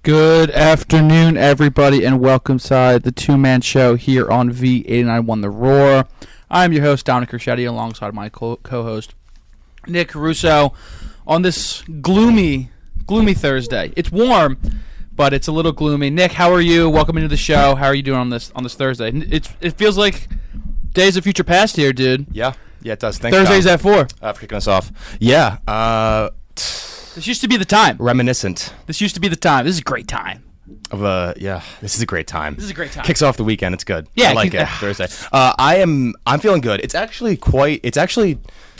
Good afternoon, everybody, and welcome to the TwoMan Show here on V891 The Roar. I'm your host, Dominic Richetti, alongside my co-host, Nick Caruso, on this gloomy Thursday. It's warm, but it's a little gloomy. Nick, how are you? Welcome into the show. How are you doing on this Thursday? It feels like days of future past here, dude. Yeah, it does. Thanks, Thursday's Dom, at 4. for kicking us off. Yeah. This used to be the time. Reminiscent This used to be the time. This is a great time. of this is a great time. This is a great time. Kicks off the weekend. It's good. Yeah, I like it. Thursday. I'm feeling good. It's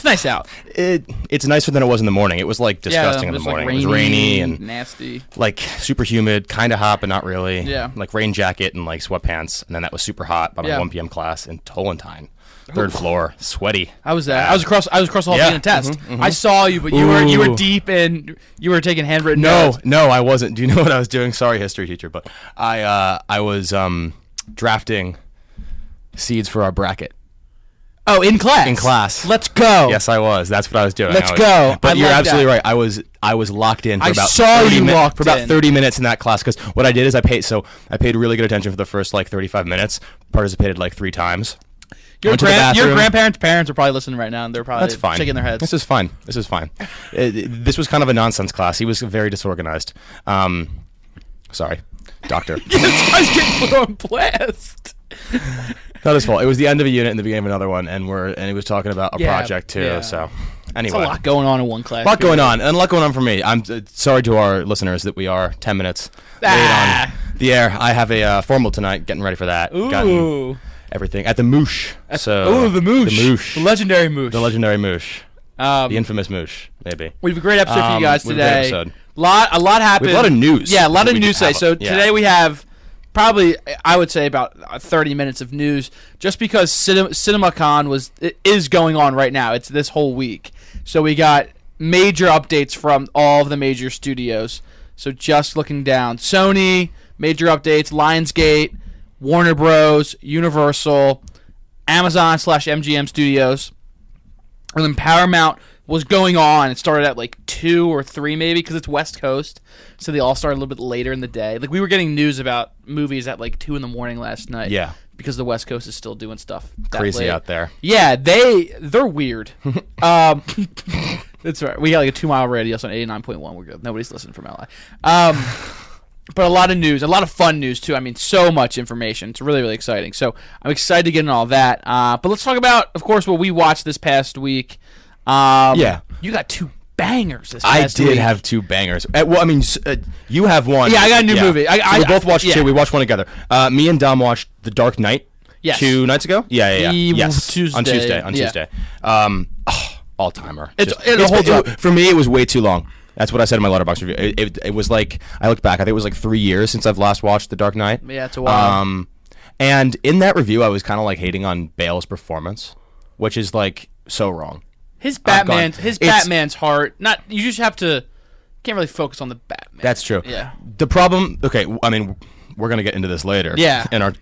nice out. It's nicer than it was in the morning. It was like disgusting in the morning. Like it was rainy and nasty. like super humid, kind of hot, but not really. Yeah. Like rain jacket and like sweatpants, and then that was super hot by my 1 p.m. class in Tolentine. Third floor, sweaty. I was there. I was across the hall taking a test. I saw you, but you were deep in. You were taking handwritten notes. No, I wasn't. Do you know what I was doing? Sorry, history teacher, but I was drafting seeds for our bracket. Oh, in class. In class. Let's go. Yes, I was. That's what I was doing. Let's go. But you're absolutely right. I was locked in for about 30 minutes in that class, because what I did is I paid really good attention for the first like 35 minutes. Participated like 3 times. Your grandparents' parents are probably listening right now, and they're probably shaking their heads. This is fine. This was kind of a nonsense class. He was very disorganized. Sorry, doctor. I was getting put on blast. Not his fault. It was the end of a unit and the beginning of another one, and he was talking about a project too. Yeah. So anyway, there's a lot going on in one class. A lot going on for me. I'm sorry to our listeners that we are 10 minutes late on the air. I have a formal tonight, getting ready for that. Ooh. Everything at the Moosh. The Moosh. The legendary Moosh. The legendary Moosh. The infamous Moosh, maybe. We have a great episode for you guys today. A lot happened. We have a lot of news. Yeah, a lot of news today. So today we have probably, I would say, about 30 minutes of news, just because CinemaCon is going on right now. It's this whole week. So we got major updates from all of the major studios. So just looking down, Sony, major updates, Lionsgate, Warner Bros., Universal, Amazon/MGM Studios, and then Paramount was going on. It started at like 2 or 3 maybe, because it's West Coast, so they all started a little bit later in the day. Like, we were getting news about movies at like 2 in the morning last night. Yeah. Because the West Coast is still doing stuff crazy late out there. Yeah, they're weird. That's right. We got like a 2-mile radius on 89.1. We're good. Nobody's listening from LA. But a lot of news, a lot of fun news too. I mean, so much information. It's really, really exciting. So I'm excited to get into all that. But let's talk about, of course, what we watched this past week. You got 2 bangers this past week. I did have 2 bangers. Well, I mean, you have one. Yeah, I got a new movie. We both watched 2. We watched one together. Me and Dom watched The Dark Knight. Yes. 2 nights ago? Yeah. Yes. On Tuesday. All-timer. For me, it was way too long. That's what I said in my Letterboxd review. It was like, I looked back, I think it was like 3 years since I've last watched The Dark Knight. Yeah, it's a while. And in that review, I was kind of like hating on Bale's performance, which is like so wrong. His Batman's heart. You just can't really focus on the Batman. That's true. Yeah. The problem. Okay, I mean, we're gonna get into this later. Yeah. In our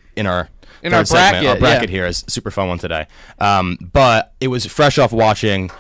bracket. Segment. Our bracket here is a super fun one today. But it was fresh off watching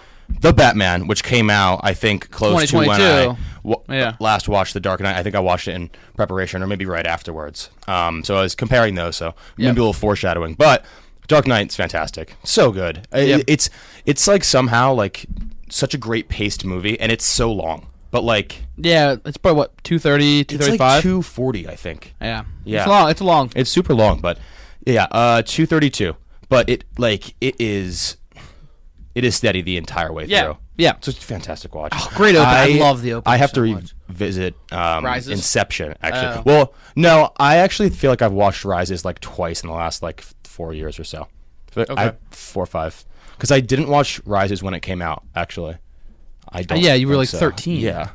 The Batman, which came out, I think, close to when I last watched The Dark Knight. I think I watched it in preparation, or maybe right afterwards. So I was comparing those. So maybe a little foreshadowing, but. Dark Knight's fantastic. So good. It's like somehow like such a great paced movie, and it's so long. But like it's probably what, 230, 235? It's like 240, I think. Yeah. It's long. It's super long, but 232. But it is steady the entire way through. Yeah. So it's a fantastic watch. Oh, great opening. I love the opening. I have to revisit Rises? Inception, actually. Well, no, I actually feel like I've watched Rises like twice in the last like 4 years or so. Okay. 4 or 5. Because I didn't watch Rises when it came out, actually. I don't. Yeah, you were like 13. Yeah.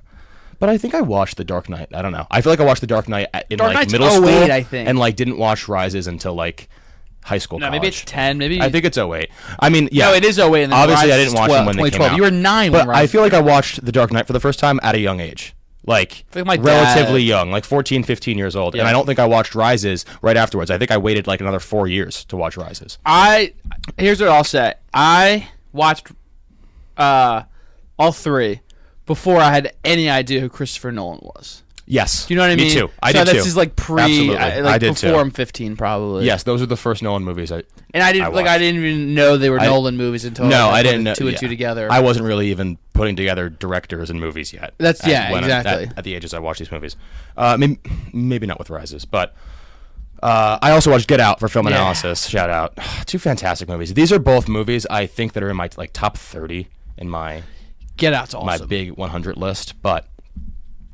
But I think I watched The Dark Knight. I don't know. I feel like I watched The Dark Knight in middle 08, school. I think. And like didn't watch Rises until like high school, college. Maybe it's 10. Maybe I think it's 08. I mean, yeah. No, it is 08. And obviously, I didn't watch them when they came out. You were 9 when I feel like I watched The Dark Knight for the first time at a young age. Like relatively young, like 14, 15 years old. Yeah. And I don't think I watched Rises right afterwards. I think I waited like another 4 years to watch Rises. Here's what I'll say. I watched all 3 before I had any idea who Christopher Nolan was. Yes. Do you know what I mean? Me too. I did too. So this is like Absolutely. I did before too. I'm 15 probably. Yes, those are the first Nolan movies I didn't even know they were Nolan movies until I didn't know two and two together. I wasn't really even putting together directors and movies yet. Exactly. At the ages I watched these movies. Maybe not with Rises, but I also watched Get Out for film analysis. Shout out. Two fantastic movies. These are both movies I think that are in my top 30 in my Get Out's awesome. My big 100 list, but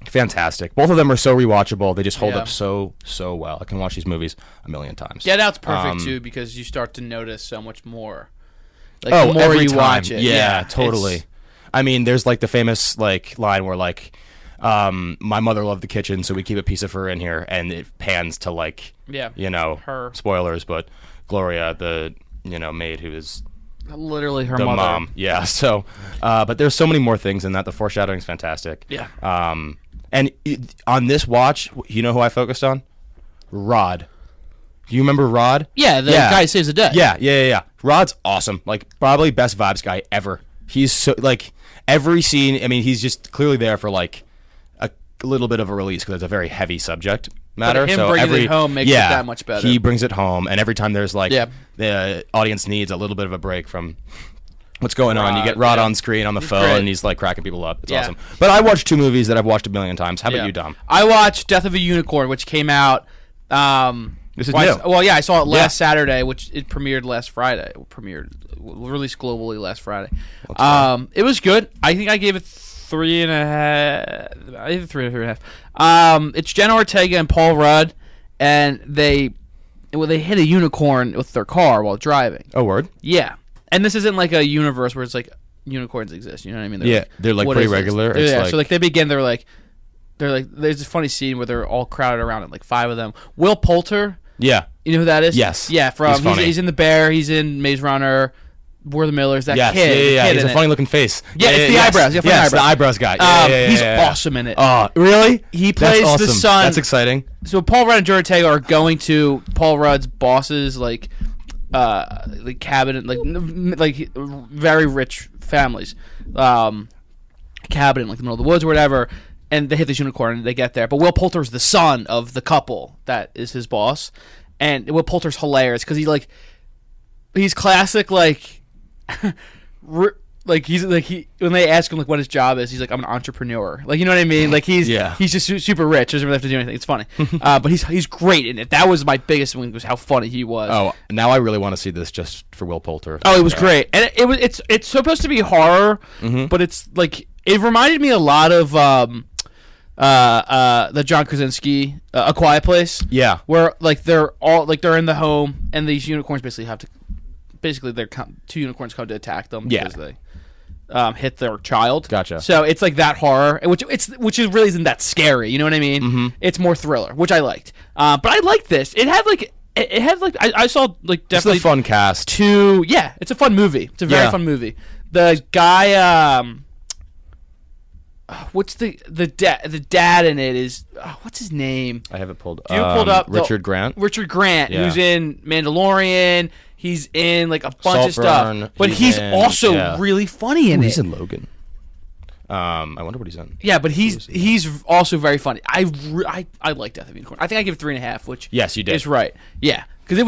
fantastic. Both of them are so rewatchable. They just hold up so well. I can watch these movies a million times. Get Out's perfect too because you start to notice so much more. Like the more every you time. watch it. Yeah, totally. I mean, there's like the famous line where my mother loved the kitchen, so we keep a piece of her in here, and it pans to her spoilers, but Gloria, the maid who is literally her the mother. Mom. Yeah. So, but there's so many more things in that. The foreshadowing is fantastic. Yeah. And on this watch, you know who I focused on? Rod. Do you remember Rod? Yeah, the guy who saves the day. Yeah. Rod's awesome. Probably best vibes guy ever. He's so every scene. I mean, he's just clearly there for a little bit of a release because it's a very heavy subject matter. But him bringing it home makes it that much better. He brings it home, and every time there's the audience needs a little bit of a break from what's going on. You get Rod on screen on the phone, and he's cracking people up. It's awesome. But I watched two movies that I've watched a million times. How about you, Dom? I watched Death of a Unicorn, which came out. This is new. I saw it last Saturday, which it premiered last Friday. Released globally last Friday. It was good. I think I gave it 3.5. I gave it 3.5. It's Jenna Ortega and Paul Rudd, and they hit a unicorn with their car while driving. Oh, word? Yeah. And this isn't like a universe where it's unicorns exist. You know what I mean? They're pretty regular. So they begin. They're like, there's a funny scene where they're all crowded around it, 5 of them. Will Poulter. Yeah. You know who that is? Yes. Yeah. He's in The Bear. He's in Maze Runner. We're the Millers. That kid. Yeah. He's a funny looking face. Yeah, it's the eyebrows. It's the eyebrows guy. He's awesome in it. Really? He plays awesome. the son. That's exciting. So Paul Rudd and Jenna Ortega are going to Paul Rudd's boss's cabinet, very rich families, cabin in the middle of the woods or whatever, and they hit this unicorn and they get there. But Will Poulter's the son of the couple that is his boss, and Will Poulter's hilarious because he's classic when they ask him what his job is, he's like, I'm an entrepreneur. You know what I mean? He's just super rich, doesn't really have to do anything. It's funny. But he's great in it. That was my biggest thing, was how funny he was. Oh, now I really want to see this just for Will Poulter. Oh, it was great. And it's supposed to be horror, but it's it reminded me a lot of the John Krasinski A Quiet Place. Yeah. Where they're in the home and these unicorns they're 2 unicorns come to attack them because they hit their child. Gotcha. So it's that horror, which really isn't that scary. You know what I mean? Mm-hmm. It's more thriller, which I liked. But I liked this. It had I saw definitely it's a fun cast. It's a fun movie. It's a very fun movie. The guy, what's the dad in it is what's his name? I have it pulled. You pulled up Richard Grant. Richard Grant, who's in Mandalorian. He's in a bunch of stuff, but he's also really funny in it. He's in Logan. I wonder what he's in. Yeah, but he's also very funny. I like Death of a Unicorn. I think I give it 3.5, which yes, you did. Is right. Yeah, because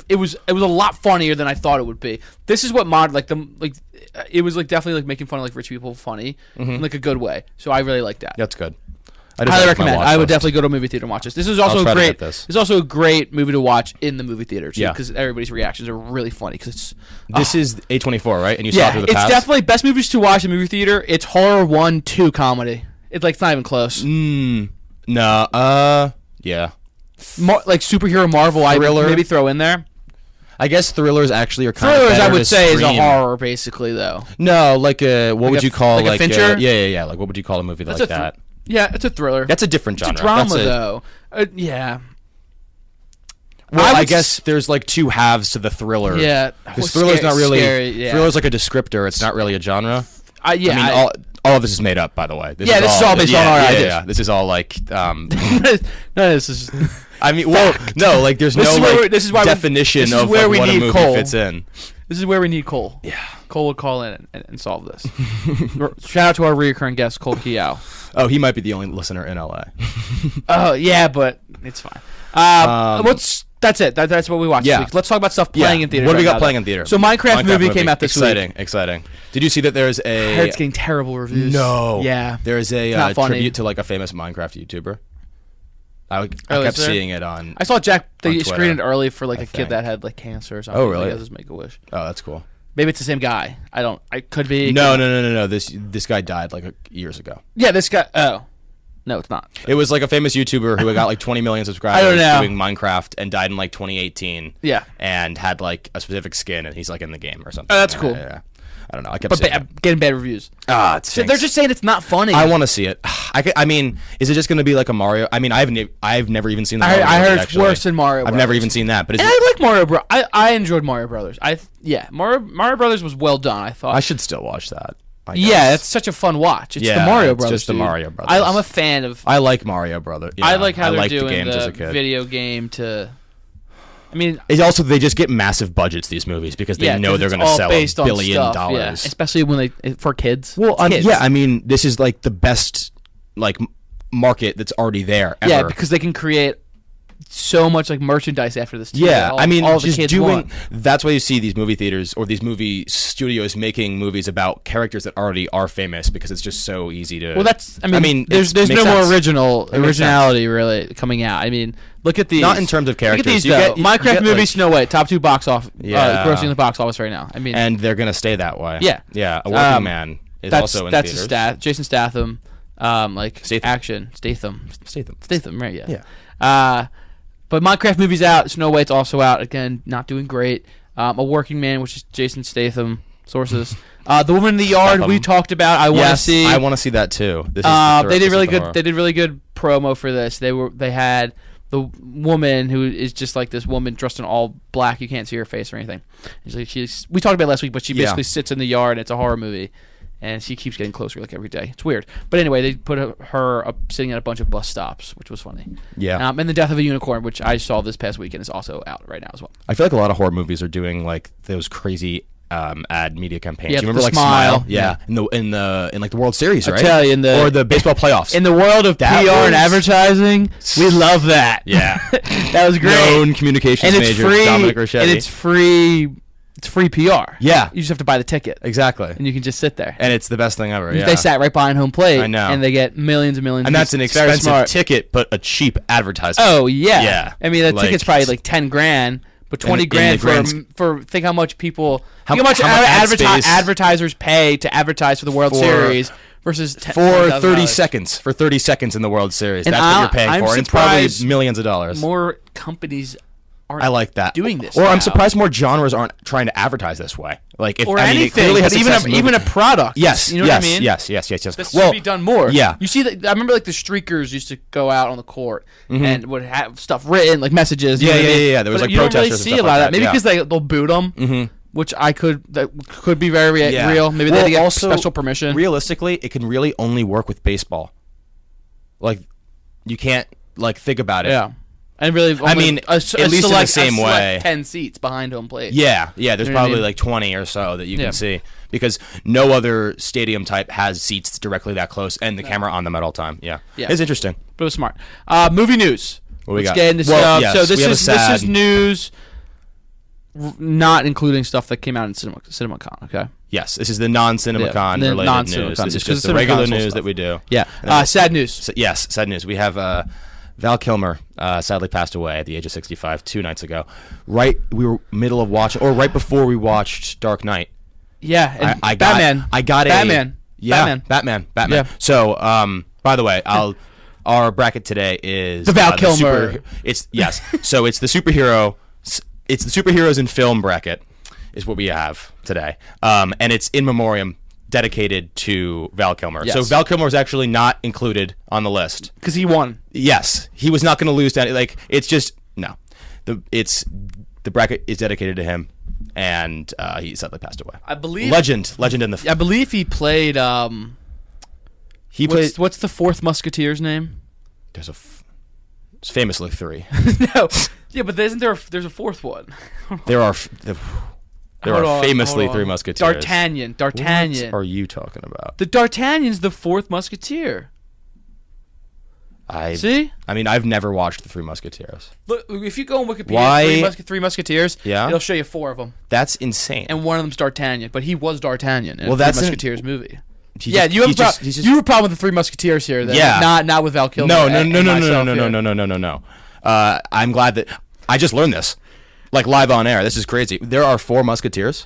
it was a lot funnier than I thought it would be. This is what it was definitely making fun of rich people funny in a good way. So I really like that. That's good. I highly recommend. I would definitely go to a movie theater and watch this. This is also great. This is also a great movie to watch in the movie theater too, because everybody's reactions are really funny. Because this is A24, right? And you saw it through the past. It's definitely best movies to watch in the movie theater. It's horror 1, 2 comedy. It's not even close. No. Yeah. Superhero Marvel. Thriller. I would maybe throw in there. I guess thrillers actually are kind of thrillers. I would say is a horror, basically, though. No, what would you call a Fincher? Yeah. What would you call a movie like that? Yeah, it's a thriller. That's a different genre. It's a drama, though. Yeah. Well, I guess there's 2 halves to the thriller. Yeah. Because thriller's not really... Scary, yeah. Thriller's a descriptor. It's not really a genre. All of this is made up, by the way. This is all based on our ideas. Yeah, this is all no, this is... there's no definition of what a movie fits in. This is where we need Cole. Yeah. Cole will call in and solve this. Shout out to our recurring guest, Cole Kiao. Oh, he might be the only listener in LA. Oh yeah, but it's fine. That's it. That's what we watched this week. Let's talk about stuff playing in theaters. What do we got playing in theater? So Minecraft movie came out this week. Exciting. Did you see that there's a... I heard it's getting terrible reviews. No. Yeah. There's a tribute to like a famous Minecraft YouTuber. I kept seeing it on... I saw they screened it early for like a kid that had like cancer or something. Oh, really? Like, just Make-A-Wish. Oh, that's cool. Maybe it's the same guy. I could be... No. This guy died like years ago. Yeah, this guy... Oh. No, it's not. It was like a famous YouTuber who got like 20 million subscribers doing Minecraft and died in like 2018. Yeah. And had like a specific skin and he's like in the game or something. Oh, that's cool. Yeah. I don't know. I kept getting bad reviews. So they're just saying it's not funny. I want to see it. I mean, is it just going to be like a Mario? I mean, I've never even seen the Mario I heard it's worse than Mario Brothers. I've never even seen that. But I like Mario Bros. I enjoyed Mario Brothers. Mario Brothers was well done, I thought. I should still watch that. Yeah, it's such a fun watch. It's the Mario Brothers. Just the Mario Brothers. I'm a fan of... I like Mario Brothers. Yeah, I like how they're doing the games as a kid. Video game to... I mean... It's also, they just get massive budgets, these movies, because they know they're going to sell $1 billion. Yeah, especially when for kids. Well, I mean, this is like the best like market that's already there ever. Yeah, because they can create so much like merchandise after this. I mean, all just the kids doing want. That's why you see these movie theaters or these movie studios making movies about characters that already are famous, because it's just so easy to. Well, I mean there's no more originality really coming out. I mean, look at these. Not in terms of characters. Look at these though. Minecraft movie, Snow White, top 2 box office, grossing in the box office right now. I mean, and they're gonna stay that way. Yeah. A Working Man is also in theaters. That's Jason Statham, like Statham. Statham, right? Yeah. But Minecraft movie's out. Snow White's also out. Again, not doing great. A Working Man, which is Jason Statham. Sources. The Woman in the Yard we talked about. I want to see. I want to see that too. They did really good. They did really good promo for this. They had the woman who is just like this woman dressed in all black. You can't see her face or anything. We talked about it last week, but she basically sits in the yard. It's a horror movie. And she keeps getting closer like every day. It's weird. But anyway, they put her up sitting at a bunch of bus stops, which was funny. Yeah. And The Death of a Unicorn, which I saw this past weekend, is also out right now as well. I feel like a lot of horror movies are doing like those crazy ad media campaigns. Yeah, you remember like Smile? Yeah. In like the World Series, right? I tell you, or the baseball playoffs. In the world of PR and advertising, we love that. Yeah. That was great. Known communications major, Dominic Richetti. And it's free. It's free PR. Yeah. You just have to buy the ticket. Exactly. And you can just sit there. And it's the best thing ever. Yeah. They sat right behind home plate. I know. And they get millions and millions. And that's an expensive ticket, but a cheap advertisement. Oh, yeah. Yeah. I mean, the ticket's probably like $10,000, but $20,000 for think how much people, how much advertisers pay to advertise for the World Series versus for 30 seconds. For 30 seconds in the World Series. And that's what you're paying for. And it's probably millions of dollars. More companies I like that. Doing this, or I'm surprised more genres aren't trying to advertise this way. Like if anything, even a product. Yes, you know what I mean. Yes. This should be done more. Yeah, you see that. I remember like the streakers used to go out on the court and would have stuff written, like messages. Yeah. There was like protesters. You don't really see a lot of that. Maybe because they'll boot them. Which that could be very real. Maybe they get special permission. Realistically, it can really only work with baseball. Like you can't think about it. Yeah. And really, I mean, at least in the same way. 10 seats behind home plate. Yeah. There's probably like 20 or so that you can see, because no other stadium type has seats directly that close and the camera on them at all time. Yeah. It's interesting. But it was smart. Movie news. What we got? Get into stuff. Yes, so this is news, not including stuff that came out in CinemaCon. Okay. Yes, this is the non-CinemaCon related news. This is just the regular news that we do. Yeah. Sad news. Yes, sad news. We have. Val Kilmer sadly passed away at the age of 65 2 nights ago. We were middle of watching, or right before we watched Dark Knight. Yeah, and Batman. Batman. Yeah. So, by the way, our bracket today is the Val Kilmer. So it's the superhero. It's the superheroes in film bracket is what we have today, and it's in memoriam. Dedicated to Val Kilmer. Yes. So Val Kilmer is actually not included on the list because he won. Yes, he was not going to lose to it's just no. The bracket is dedicated to him, and he sadly passed away. I believe legend in the. I believe he played. What's the fourth Musketeer's name? There's famously 3. No, yeah, but there's a fourth one. There are. There are famously three musketeers. D'Artagnan. What are you talking about? The D'Artagnan's the fourth musketeer. See? I mean, I've never watched the Three Musketeers. Look, if you go on Wikipedia, Three Musketeers, it'll show you 4 of them. That's insane. And one of them's D'Artagnan, but he was D'Artagnan in the Three Musketeers movie. You have a problem with the Three Musketeers here, then. Yeah. Not with Val Kilmer. No. I'm glad that I just learned this, like live on air. This is crazy. There are 4 Musketeers.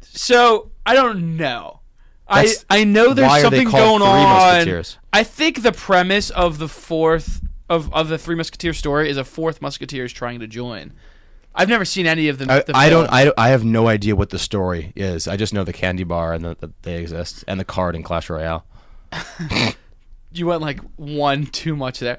So I don't know. I know there's something going on. I think the premise of the fourth of the Three Musketeers story is a fourth Musketeer is trying to join. I've never seen any of them. I have no idea what the story is. I just know the candy bar and that they exist, and the card in Clash Royale. You went like one too much there.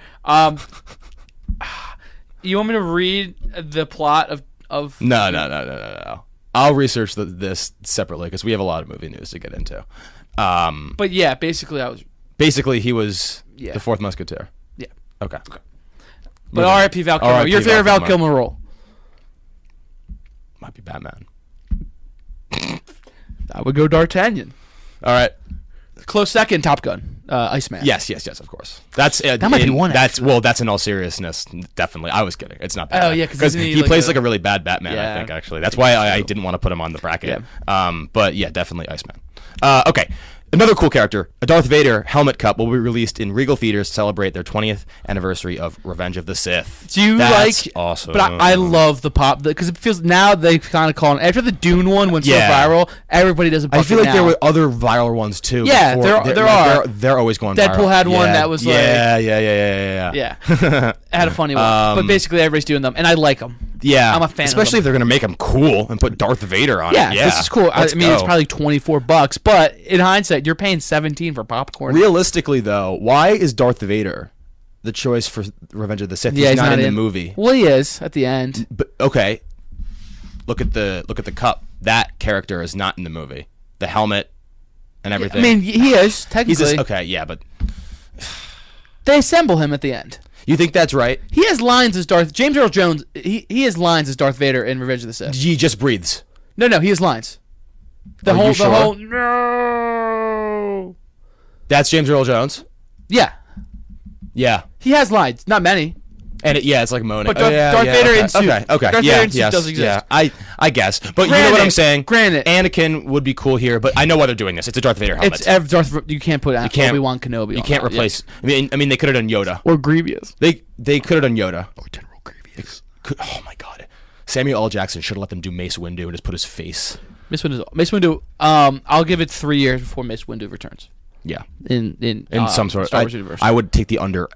You want me to read the plot of? No. I'll research this separately because we have a lot of movie news to get into. But yeah, basically he was the fourth Musketeer. Yeah. Okay. But R.I.P. Val Kilmer. Your favorite Val Kilmer role? Might be Batman. I would go D'Artagnan. All right. Close second, Top Gun. Iceman. Yes, of course. That might be one. That's in all seriousness. Definitely, I was kidding. It's not Batman. Oh yeah, because he plays like a really bad Batman. I think actually that's why I didn't want to put him on the bracket. Yeah. But yeah, definitely Iceman. Okay. Another cool character, a Darth Vader helmet cup will be released in Regal Theaters to celebrate their 20th anniversary of Revenge of the Sith. That's awesome. But I love the pop because it feels now they kind of call it after the Dune one went so viral. Everybody does a bucket. I feel like there were other viral ones too. Yeah, there are. They're always going Deadpool viral. had one that was yeah. It had a funny one, but basically everybody's doing them, and I like them. Yeah, I'm a fan. Especially of if they're gonna make them cool and put Darth Vader on it. Yeah, this is cool. I mean, it's probably $24, but in hindsight, you're paying $17 for popcorn. Realistically, though, why is Darth Vader the choice for Revenge of the Sith? He's not in the movie. Well, he is at the end. But okay, look at the cup. That character is not in the movie. The helmet and everything. I mean, he is technically. But they assemble him at the end. You think that's right? He has lines as James Earl Jones. He has lines as Darth Vader in Revenge of the Sith. He just breathes. No, he has lines. The whole no. That's James Earl Jones. Yeah. He has lines, not many. And it's like moaning. But Darth Vader in suit. Okay. Darth Vader in suit does exist. Yeah, I guess. But you know what I'm saying? Granted, Anakin would be cool here, but I know why they're doing this. It's a Darth Vader helmet. You can't put Obi-Wan Kenobi. You can't replace. Yeah. I mean, they could have done Yoda or Grievous. They could have done Yoda or General Grievous. Oh my God, Samuel L. Jackson should have let them do Mace Windu and just put his face. Mace Windu. I'll give it 3 years before Mace Windu returns. Yeah. In some sort of Star Wars universe. I would take the under.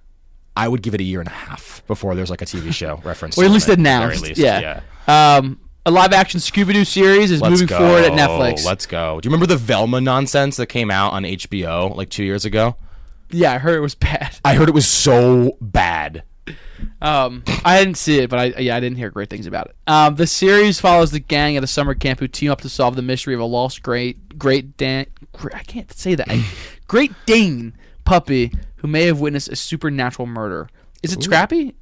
I would give it a year and a half before there's like a TV show reference. Or at least announced. At the very least. Yeah. A live-action Scooby-Doo series is moving forward at Netflix. Let's go. Do you remember the Velma nonsense that came out on HBO like 2 years ago? Yeah, I heard it was bad. I heard it was so bad. I didn't see it, but I didn't hear great things about it. The series follows the gang at a summer camp who team up to solve the mystery of a lost Great Dane puppy who may have witnessed a supernatural murder. Is it Scrappy?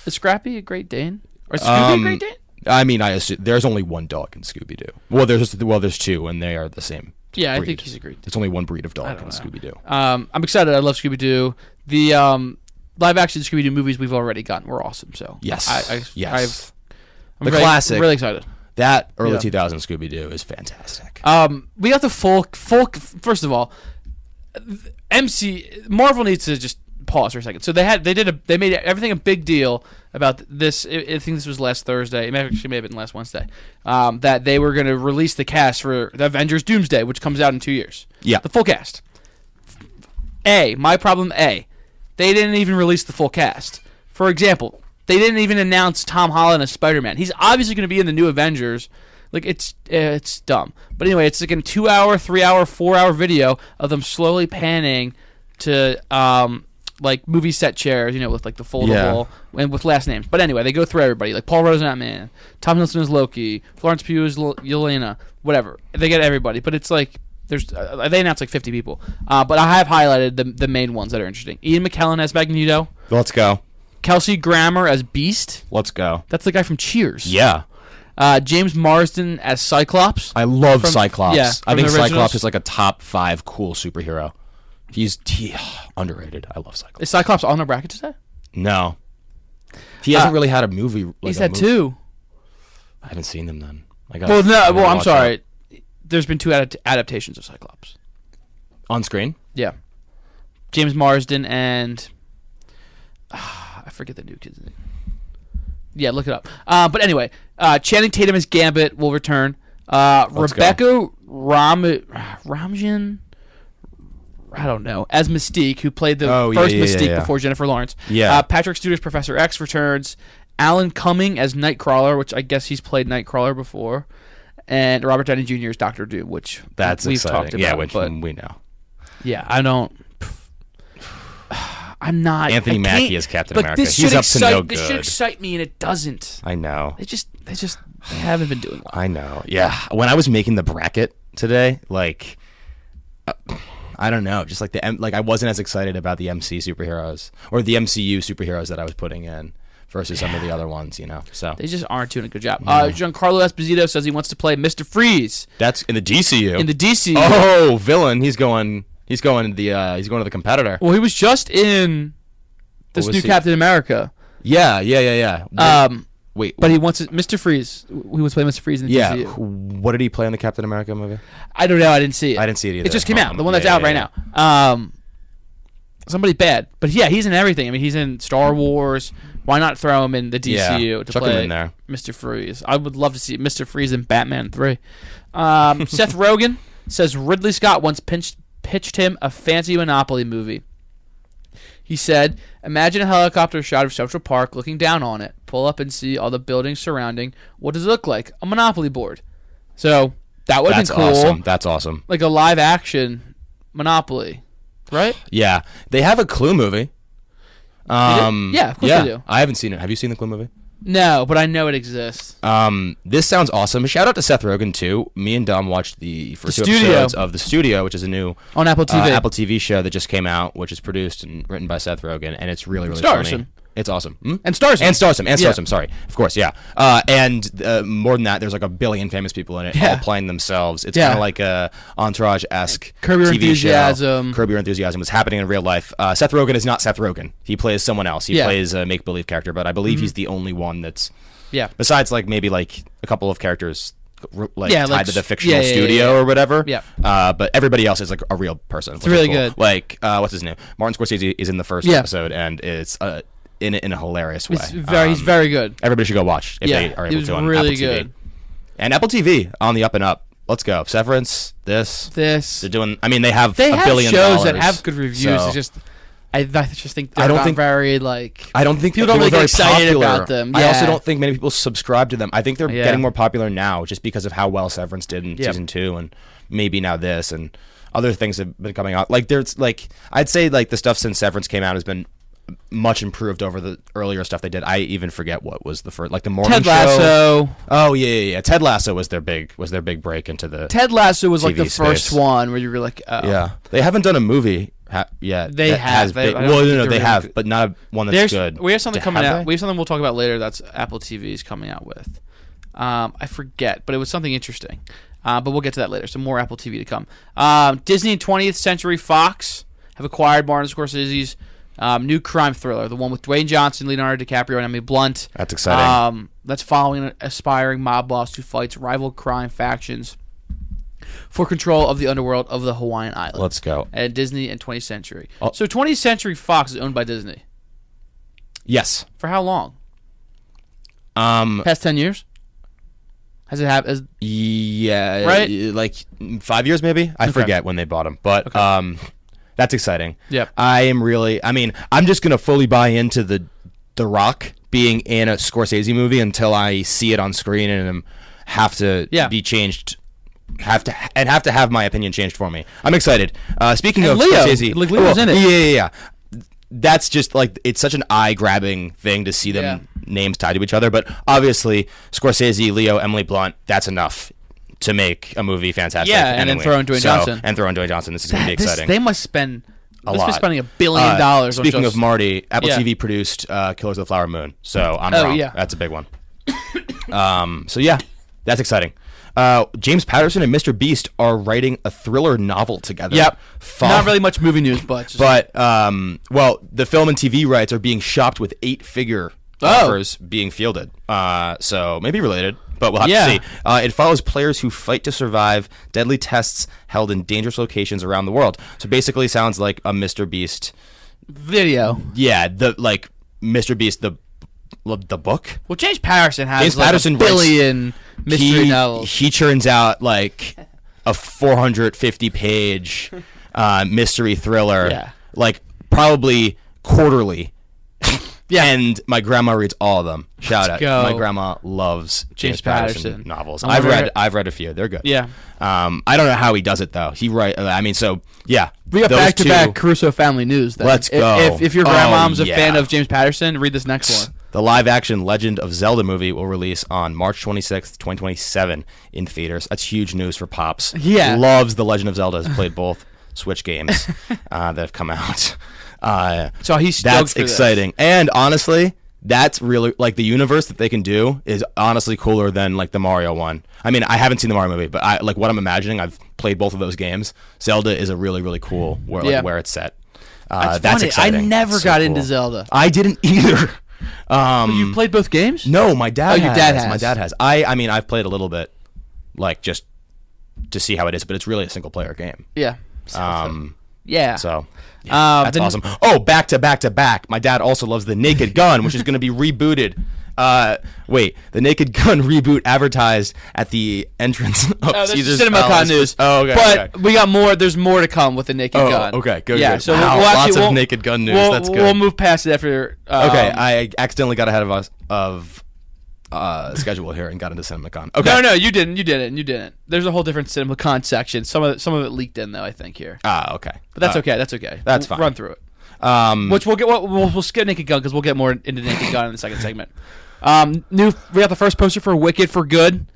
Is Scrappy a Great Dane? Or is Scooby a Great Dane? I mean, I assume there's only one dog in Scooby-Doo. Well, there's two, and they are the same. Yeah, breed. I think he's a Great Dane. There's only one breed of dog in Scooby-Doo. I'm excited. I love Scooby-Doo. The live-action Scooby-Doo movies we've already gotten were awesome. So yes, I'm classic. Really excited. That early 2000s Scooby-Doo is fantastic. We got the full. First of all, Marvel needs to just pause for a second. So they made everything a big deal about this. I think this was last Thursday. It may have been last Wednesday. That they were going to release the cast for the Avengers Doomsday, which comes out in 2 years. Yeah, the full cast. My problem. They didn't even release the full cast. For example, they didn't even announce Tom Holland as Spider-Man. He's obviously going to be in the new Avengers. Like, it's dumb. But anyway, it's like a 2 hour, 3 hour, 4 hour video of them slowly panning to like movie set chairs, with like the foldable and with last names. But anyway, they go through everybody. Like Paul Rudd as Ant-Man, Tom Hiddleston as Loki, Florence Pugh as Yelena, whatever. They get everybody. But it's like they announced like 50 people. But I have highlighted the main ones that are interesting. Ian McKellen as Magneto. Let's go. Kelsey Grammer as Beast. Let's go. That's the guy from Cheers. Yeah. James Marsden as Cyclops. I love Cyclops. Yeah, I think Cyclops is like a top 5 cool superhero. He's underrated. I love Cyclops. Is Cyclops on the bracket today? No. He hasn't really had a movie. Like he's had 2. I haven't seen them then. I'm sorry. There's been 2 adaptations of Cyclops. On screen? Yeah. James Marsden and... I forget the new kid's name. Yeah, look it up. But anyway, Channing Tatum as Gambit will return. Rebecca Ramjan... I don't know, as Mystique, who played the first Mystique before Jennifer Lawrence. Yeah. Patrick Stewart as Professor X returns. Alan Cumming as Nightcrawler, which I guess he's played Nightcrawler before. And Robert Downey Jr. as Doctor Doom, which we've exciting. talked about. Yeah, which we know. Yeah, I don't... I'm not... Anthony Mackie as Captain America. He's up to no good. This should excite me, and it doesn't. I know. They haven't been doing well. I know. Yeah. When I was making the bracket today, like... I don't know, just like I wasn't as excited about the MC superheroes or the MCU superheroes that I was putting in versus some of the other ones, So they just aren't doing a good job. Giancarlo Esposito says he wants to play Mr. Freeze. That's in the DCU. In the DCU. Oh, villain! He's going to the competitor. Well, he was just in this new Captain America. Yeah. Wait, but he wants Mr. Freeze. He wants to play Mr. Freeze in the DCU. What did he play in the Captain America movie? I don't know. I didn't see it. I didn't see it either. It just came out. The one that's out right now. Somebody bad. But yeah, he's in everything. I mean, he's in Star Wars. Why not throw him in the DCU to play him in there. Mr. Freeze? I would love to see Mr. Freeze in Batman 3. Seth Rogen says Ridley Scott once pitched him a fancy Monopoly movie. He said, imagine a helicopter shot of Central Park looking down on it. Pull up and see all the buildings surrounding. What does it look like? A Monopoly board. So that would have been cool. Awesome. That's awesome. Like a live action Monopoly, right? Yeah. They have a Clue movie. Yeah, of course they do. I haven't seen it. Have you seen the Clue movie? No, but I know it exists. This sounds awesome. Shout out to Seth Rogen too. Me and Dom watched the first 2 episodes of The Studio, which is a new on Apple TV show that just came out, which is produced and written by Seth Rogen, and it's really funny. It's awesome. And stars him. Sorry, of course, yeah. And more than that, there's like a billion famous people in it, all playing themselves. It's kind of like a Entourage-esque Curb Your TV Enthusiasm. show. Curb Your Enthusiasm is happening in real life. Seth Rogen is not Seth Rogen. He plays someone else. He plays a make-believe character, but I believe he's the only one that's besides like maybe like a couple of characters tied to the fictional studio or whatever. Yeah. But everybody else is like a real person. It's really good. Like what's his name? Martin Scorsese is in the first episode, and it's in a hilarious way. He's very good. Everybody should go watch if they are able to on really Apple TV. Good. And Apple TV on the up and up. Let's go. Severance. This. They're doing. I mean, they have $1 billion shows that have good reviews. So. It's just. I just think they're not very like. I don't think people don't really get excited about them. Yeah. I also don't think many people subscribe to them. I think they're getting more popular now just because of how well Severance did in season 2, and maybe now this and other things have been coming out. Like there's like I'd say like the stuff since Severance came out has been much improved over the earlier stuff they did. I even forget what was the first, like the morning Ted Lasso. Show. Oh yeah. Ted Lasso was their big break into the. Ted Lasso was TV like the space. First one where you were like, oh. Yeah, they haven't done a movie yet. They have. They have, but not one that's good. We have something coming out. We have something we'll talk about later. That's Apple TV's coming out with. I forget, but it was something interesting. But we'll get to that later. So more Apple TV to come. Disney and 20th Century Fox have acquired Martin Scorsese's new crime thriller, the one with Dwayne Johnson, Leonardo DiCaprio, and Emily Blunt. That's exciting. That's following an aspiring mob boss who fights rival crime factions for control of the underworld of the Hawaiian Islands. Let's go. At Disney and 20th Century. Oh. So 20th Century Fox is owned by Disney. Yes. For how long? Past 10 years? Has it happened? Yeah. Right? Like 5 years maybe? I forget when they bought them. But that's exciting. Yep. I'm just going to fully buy into the Rock being in a Scorsese movie until I see it on screen and have to be changed. Have to have my opinion changed for me. I'm excited. Speaking of Leo, Scorsese, Leo's in it. Yeah. That's just like, it's such an eye-grabbing thing to see them names tied to each other. But obviously, Scorsese, Leo, Emily Blunt, that's enough to make a movie fantastic. Yeah, and then throw in Dwayne Johnson. And throw in Dwayne Johnson. This is going to be exciting. They must spend a lot. Spending $1 billion. Speaking of Marty, Apple TV produced Killers of the Flower Moon. So I'm wrong. Yeah. That's a big one. So yeah, that's exciting. James Patterson and Mr. Beast are writing a thriller novel together. Yep. Not really much movie news, but well, the film and TV rights are being shopped with 8-figure offers being fielded. So maybe related, but we'll have to see. It follows players who fight to survive deadly tests held in dangerous locations around the world. So basically, sounds like a Mr. Beast video. Yeah, Mr. Beast the book. Well, James Patterson has a billion mystery novels. He churns out like a 450-page mystery thriller, like probably quarterly. Yeah, and my grandma reads all of them. Shout out! My grandma loves James Patterson novels. I've read a few. They're good. Yeah. I don't know how he does it though. We got back-to-back Caruso family news. Then. Let's go. If your grandmom's a fan of James Patterson, read this next one. The live-action Legend of Zelda movie will release on March 26th, 2027 in theaters. That's huge news for Pops. Yeah. Loves The Legend of Zelda. Has played both Switch games that have come out. So he's stoked that's for exciting. This. And honestly, that's really, like, the universe that they can do is honestly cooler than, like, the Mario one. I mean, I haven't seen the Mario movie, but what I'm imagining, I've played both of those games. Zelda is a really, really cool where it's set. That's exciting. I never got into Zelda. I didn't either. You played both games? No, my dad. Your dad has. My dad has. I mean, I've played a little bit, like, just to see how it is, but it's really a single player game. Yeah. Yeah. So that's awesome. Oh, back to back. My dad also loves The Naked Gun, which is going to be rebooted. The Naked Gun reboot advertised at the entrance of Caesar's CinemaCon news. Oh, okay. But we got more. There's more to come with The Naked Gun. Okay, good. Yeah, good. so wow, lots of Naked Gun news. That's good. We'll move past it after. Okay, I accidentally got ahead of schedule here and got into CinemaCon. Okay. No, you didn't. There's a whole different CinemaCon section. Some of it leaked in though, I think here. Okay. But that's okay. That's okay. That's fine. Run through it. Which we'll skip Naked Gun because we'll get more into Naked Gun in the second segment. We got the first poster for Wicked for Good.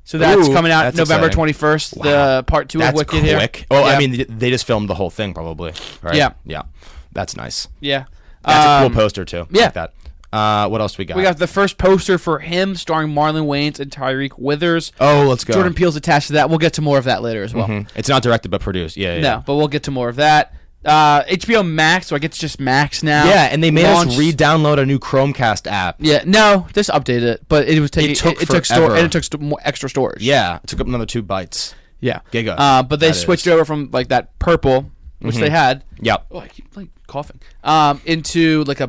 So that's coming out November 21st. Wow. The part 2 of Wicked here. Oh, I mean, they just filmed the whole thing probably, right? Yeah. That's nice. Yeah. That's a cool poster too. Yeah. Like that. What else we got? We got the first poster for him starring Marlon Wayans and Tyreek Withers. Oh, let's go. Jordan Peele's attached to that. We'll get to more of that later as well. Mm-hmm. It's not directed but produced. Yeah. No, but we'll get to more of that. HBO Max, so I guess it's just Max now. Yeah, and they made us re-download a new Chromecast app. Yeah, no, just updated it, but it was taking it took more extra storage. Yeah, it took up another 2 bytes. Yeah, giga. But they switched over from like that purple, which they had. Yep. Oh, I keep like coughing. Into like a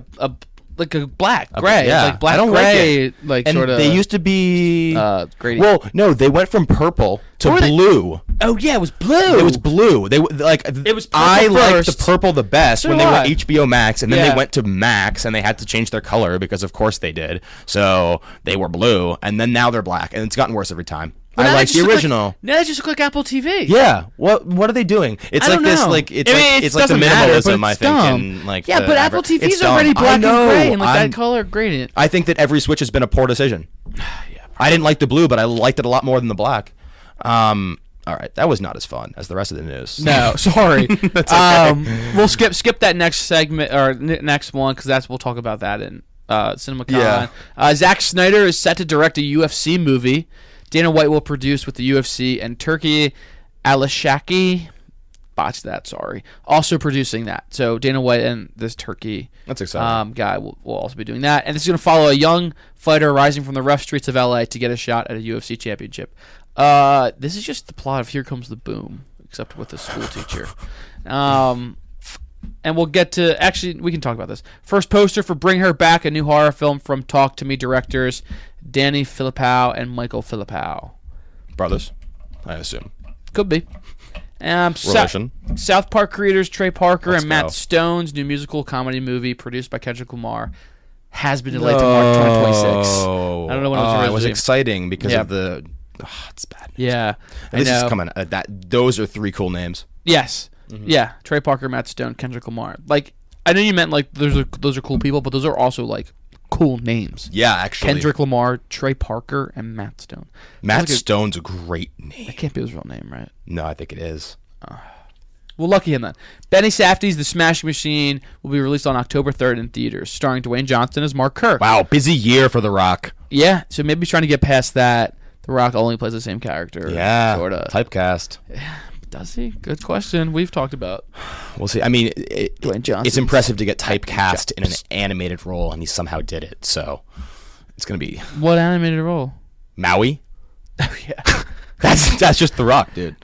black gray, like black gray, like and sort of. They used to be gradient. Well, no, they went from purple to blue. Oh yeah, it was blue. It was blue. It was. I liked the purple the best when they went HBO Max, and then they went to Max, and they had to change their color because of course they did. So they were blue, and then now they're black, and it's gotten worse every time. Well, I like the original. Now they just look like Apple TV. Yeah. What are they doing? It's like this. Like it's like the minimalism. I think. And like but Apple TV's already black and gray and like that color gradient. I think that every Switch has been a poor decision. I didn't like the blue, but I liked it a lot more than the black. All right, that was not as fun as the rest of the news. No, sorry. That's okay. We'll skip that next segment or next one because we'll talk about that in CinemaCon. Yeah. Zack Snyder is set to direct a UFC movie. Dana White will produce with the UFC, and Turkey Alashaki, botched that, sorry, also producing that. So Dana White and this Turkey guy will also be doing that. And this is going to follow a young fighter rising from the rough streets of LA to get a shot at a UFC championship. This is just the plot of Here Comes the Boom, except with a school teacher. And we'll get to, actually, we can talk about this. First poster for Bring Her Back, a new horror film from Talk to Me directors Danny Filippo and Michael Filippo. Brothers, I assume. Could be. Relation. South Park creators Trey Parker and Matt Stone's new musical comedy movie produced by Kendrick Lamar has been delayed to March 2026. I don't know when it was originally. It was exciting because of the... it's bad news. Yeah. This is coming... those are 3 cool names. Yes. Mm-hmm. Yeah. Trey Parker, Matt Stone, Kendrick Lamar. Like, I know you meant like those are cool people, but those are also like cool names. Yeah, actually. Kendrick Lamar, Trey Parker, and Matt Stone. Matt Stone's a great name. That can't be his real name, right? No, I think it is. Well, lucky him then. Benny Safdie's The Smashing Machine will be released on October 3rd in theaters, starring Dwayne Johnson as Mark Kirk. Wow, busy year for The Rock. Yeah, so maybe he's trying to get past that. The Rock only plays the same character. Yeah, sort of. Typecast. Does he? Good question. We've talked about. We'll see. I mean, it's impressive to get typecast in an animated role, and he somehow did it. So it's going to be... What animated role? Maui? Oh, yeah. That's just The Rock, dude.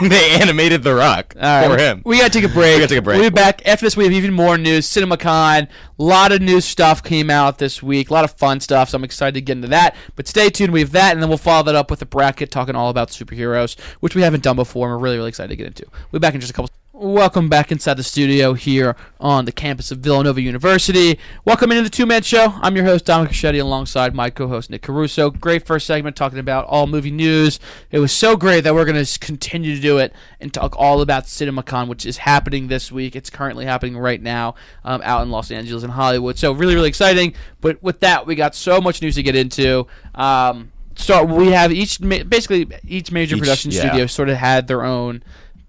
They animated The Rock for him. We got to take a break. We'll be back. After this, we have even more news. CinemaCon. A lot of new stuff came out this week. A lot of fun stuff, so I'm excited to get into that. But stay tuned. We have that, and then we'll follow that up with a bracket talking all about superheroes, which we haven't done before, and we're really, really excited to get into. We'll be back in just a couple. Welcome back inside the studio here on the campus of Villanova University. Welcome into the Two-Man Show. I'm your host, Dominic Richetti, alongside my co-host, Nick Caruso. Great first segment talking about all movie news. It was so great that we're going to continue to do it and talk all about CinemaCon, which is happening this week. It's currently happening right now out in Los Angeles and Hollywood. So really, really exciting. But with that, we got so much news to get into. So we have each major production studio sort of had their own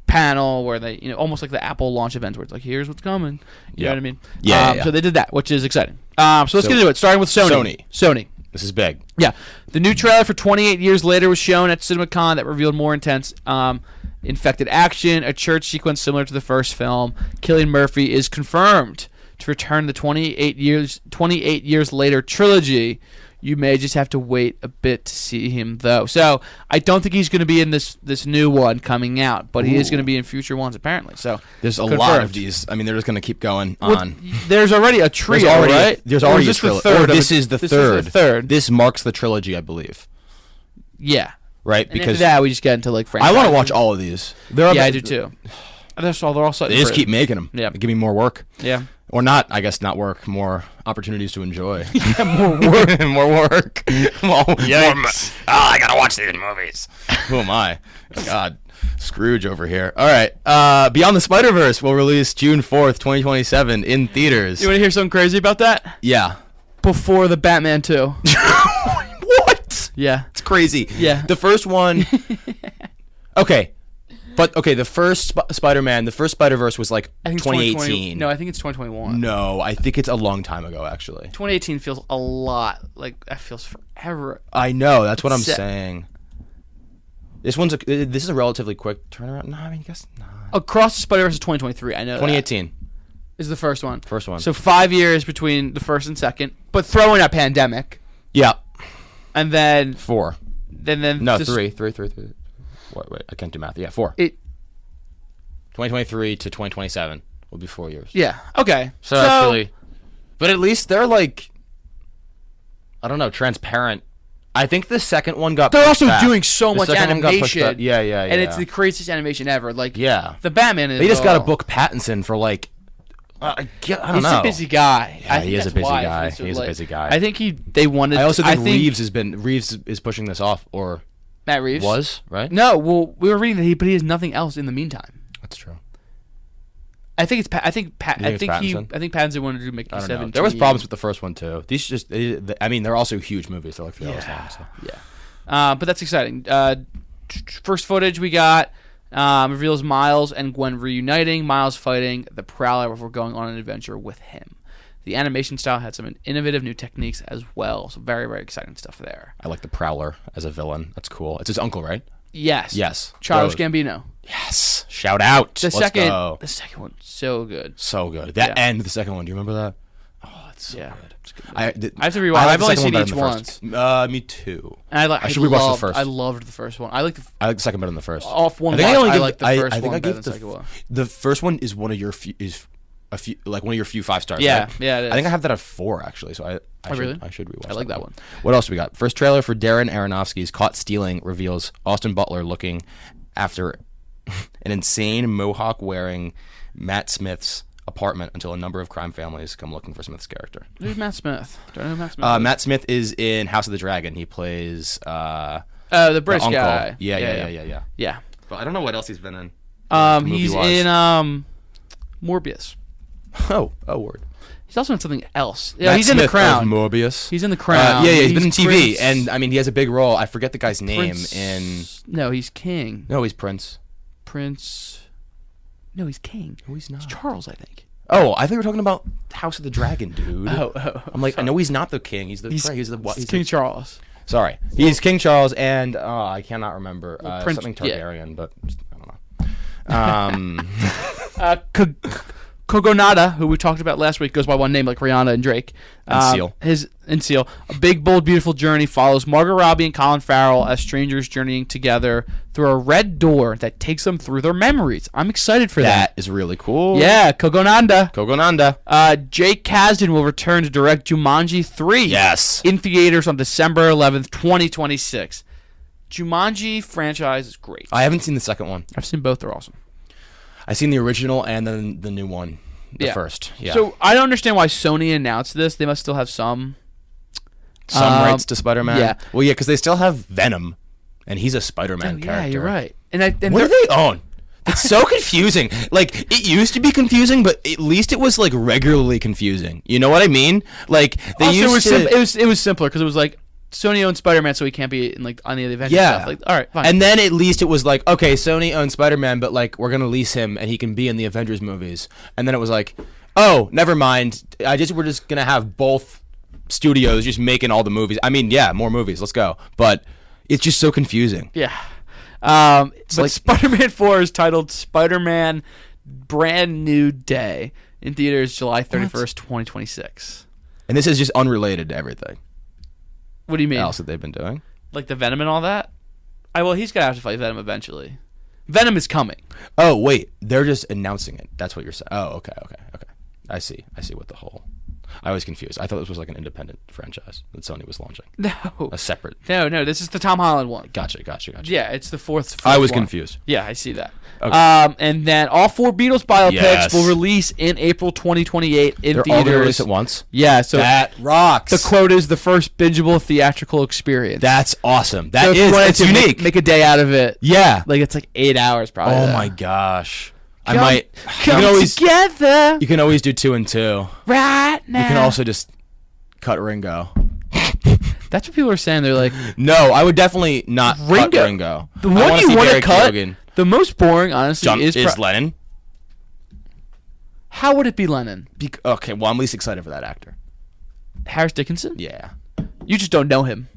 panel where they, almost like the Apple launch event where it's like, here's what's coming. You know what I mean? Yeah. So they did that, which is exciting. So let's get into it, starting with Sony. This is big. Yeah. The new trailer for 28 Years Later was shown at CinemaCon that revealed more intense infected action, a church sequence similar to the first film. Cillian Murphy is confirmed to return to the 28 Years Later trilogy. You may just have to wait a bit to see him, though. So I don't think he's going to be in this new one coming out, but he is going to be in future ones, apparently. So there's a lot of these. I mean, they're just going to keep going on. There's already a trio, right? There's already a trilogy. This is the third. This marks the trilogy, I believe. Yeah. Right? And because that, we just get into, like, franchise. I want to watch all of these. I do, too. They're all set. They just keep making them. Yeah. Give me more work. Yeah. Or not, I guess, not work. More opportunities to enjoy. More work. More work. Yikes. I got to watch these movies. Who am I? God. Scrooge over here. All right. Beyond the Spider-Verse will release June 4th, 2027 in theaters. You want to hear something crazy about that? Yeah. Before the Batman 2. What? Yeah. It's crazy. Yeah. The first one... Okay. But, the first Spider-Man, the first Spider-Verse was like 2018. No, I think it's 2021. No, I think it's a long time ago, actually. 2018 feels a lot. Like, that feels forever. I know. That's what I'm saying. This is a relatively quick turnaround. No, I mean, I guess not. Across the Spider-Verse is 2023. I know 2018. Is the first one. First one. So 5 years between the first and second, but throw in a pandemic. Yeah. And then... 4. Then no, 3. Wait, I can't do math. Yeah, 4. 2023 to 2027 will be 4 years. Yeah. Okay. So actually, but at least they're like, I don't know, transparent. I think the second one got. They're also back. doing so much animation. Yeah. And it's the craziest animation ever. Like, yeah, the Batman is. They just got to book Pattinson for like. I don't know. He's a busy guy. Yeah, he is a busy guy. He's a busy guy. I think they wanted. I also think Reeves is pushing this off, or Matt Reeves was right. No, well, we were reading that but he has nothing else in the meantime. That's true. I think Pattinson wanted to make it 17. There was problems with the first one too. They're also huge movies. They're like 3 hours long. So. Yeah, but that's exciting. First footage we got reveals Miles and Gwen reuniting. Miles fighting the Prowler before going on an adventure with him. The animation style had some innovative new techniques as well. So very, very exciting stuff there. I like the Prowler as a villain. That's cool. It's his uncle, right? Yes. Childish Gambino. Yes. Shout out. The second one, so good. So good. That end, the second one. Do you remember that? Oh, it's so good. It's good. I have to rewatch. I've only seen each once. Me too. And I should rewatch the first. I loved the first one. I like the second better than the first. Off one watch, I like the first one better than the second one. The first one is one of your few 5 stars. Yeah, right? yeah. It is. I think I have that at 4 actually. So I should rewatch. I like that one. What else do we got? First trailer for Darren Aronofsky's Caught Stealing reveals Austin Butler looking after an insane mohawk-wearing Matt Smith's apartment until a number of crime families come looking for Smith's character. Who's Matt Smith? Don't know who Matt Smith is. Matt Smith is in House of the Dragon. He plays the British guy. Yeah. But I don't know what else he's been in. He's in Morbius. Oh, word. He's also in something else. Yeah, he's in The Crown. Morbius. He's in The Crown. He's been in TV, and I mean, he has a big role. I forget the guy's name No, he's King. No, he's Prince. Prince. No, he's king. No, he's not. It's Charles, I think. Oh, I think we're talking about House of the Dragon, dude. I'm like, sorry. I know he's not the king. He's King Charles. Sorry, he's King Charles, and I cannot remember something Targaryen, yeah. but I don't know. Kogonada, who we talked about last week, goes by one name like Rihanna and Drake. And Seal. A Big, Bold, Beautiful Journey follows Margot Robbie and Colin Farrell as strangers journeying together through a red door that takes them through their memories. I'm excited for that. That is really cool. Yeah, Kogonada. Jake Kasdan will return to direct Jumanji 3. Yes. In theaters on December 11th, 2026. Jumanji franchise is great. I haven't seen the second one. I've seen both. They're awesome. I've seen the original and then the new one. The first. Yeah. So I don't understand why Sony announced this. They must still have some rights to Spider-Man. Yeah. Well, yeah, because they still have Venom, and he's a Spider-Man character. Yeah, you're right. And what do they own? It's so confusing. Like, it used to be confusing, but at least it was like regularly confusing. You know what I mean? Like they also, it was simpler because it was like Sony owns Spider-Man, so he can't be in like any of the Avengers stuff. Like, all right, fine. And then at least it was like, okay, Sony owns Spider-Man, but like we're gonna lease him and he can be in the Avengers movies. And then it was like, oh, never mind. We're just gonna have both studios just making all the movies. I mean, yeah, more movies. Let's go. But it's just so confusing. Yeah. But like Spider-Man 4 is titled Spider-Man Brand New Day in theaters July 31st, 2026. And this is just unrelated to everything. What do you mean? Else that they've been doing? Like the Venom and all that? Well, he's gonna have to fight Venom eventually. Venom is coming. Oh wait, they're just announcing it. That's what you're saying. Oh, okay. I see what the whole. I was confused. I thought this was like an independent franchise that Sony was launching. No. A separate. No. This is the Tom Holland one. Gotcha. Yeah, it's the fourth I was one. confused. Yeah, I see that. Okay. And then all 4 Beatles biopics will release in April 2028 in They're theaters. all going to release at once? Yeah. So that rocks. The quote is the first bingeable theatrical experience. That's awesome. It's unique. Make a day out of it. Yeah. Like it's like 8 hours probably. Oh my gosh. Come together. You can always do 2 and 2. Right now. You can also just cut Ringo. That's what people are saying. They're like, no, I would definitely not cut Ringo. The one you want to cut, the most boring, honestly, is Lennon. How would it be Lennon? Okay, well, I'm least excited for that actor. Harris Dickinson? Yeah. You just don't know him.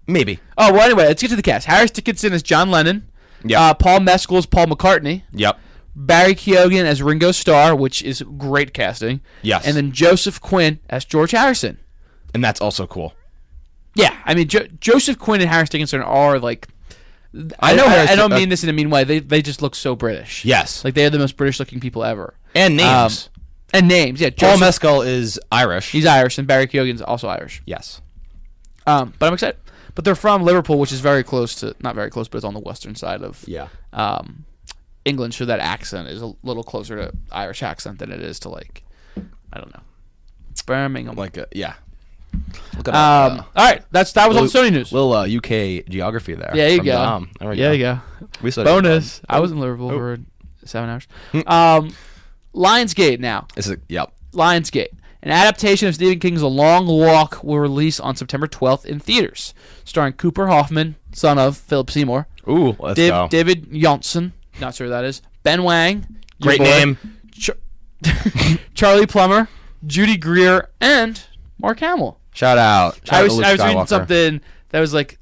Maybe. Oh, well, anyway, let's get to the cast. Harris Dickinson is John Lennon. Yeah. Paul Mescal is Paul McCartney. Yep. Barry Keoghan as Ringo Starr, which is great casting. Yes. And then Joseph Quinn as George Harrison. And that's also cool. Yeah, I mean, Joseph Quinn and Harris Dickinson are like... I don't mean this in a mean way. They just look so British. Yes. Like, they're the most British-looking people ever. And names. Yeah. Paul Mescal is Irish. He's Irish, and Barry Keoghan is also Irish. Yes. But I'm excited. But they're from Liverpool, which is very close to... Not very close, but it's on the western side of... Yeah. England, so that accent is a little closer to Irish accent than it is to, like, I don't know, Birmingham. Yeah. All right, that was all the Sony news. Little UK geography there. Yeah, you go. There you go. We bonus. I was in Liverpool for 7 hours. Lionsgate now. Yep. Lionsgate. An adaptation of Stephen King's A Long Walk will release on September 12th in theaters, starring Cooper Hoffman, son of Philip Seymour. Ooh, let's go. David Johnson. Not sure who that is. Ben Wang. Great name. Charlie Plummer, Judy Greer, and Mark Hamill. Shout out. I was reading something that was like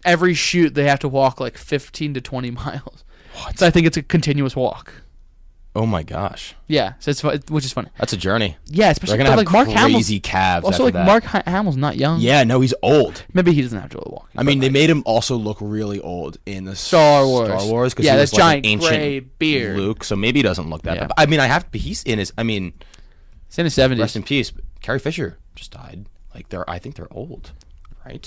every shoot they have to walk like 15 to 20 miles. What? So I think it's a continuous walk. Oh my gosh. Yeah, so which is funny. That's a journey. Yeah, especially they're gonna have like Mark crazy calves. Also, like Mark Hamill's not young. Yeah, no, he's old. Maybe he doesn't have to really walk. I mean, they made him also look really old in the Star Wars. Because yeah, he that was giant like an gray beard. Luke, so maybe he doesn't look that bad. I mean, he's in his. I mean, he's in his 70s. Rest in peace. But Carrie Fisher just died. Like I think they're old, right?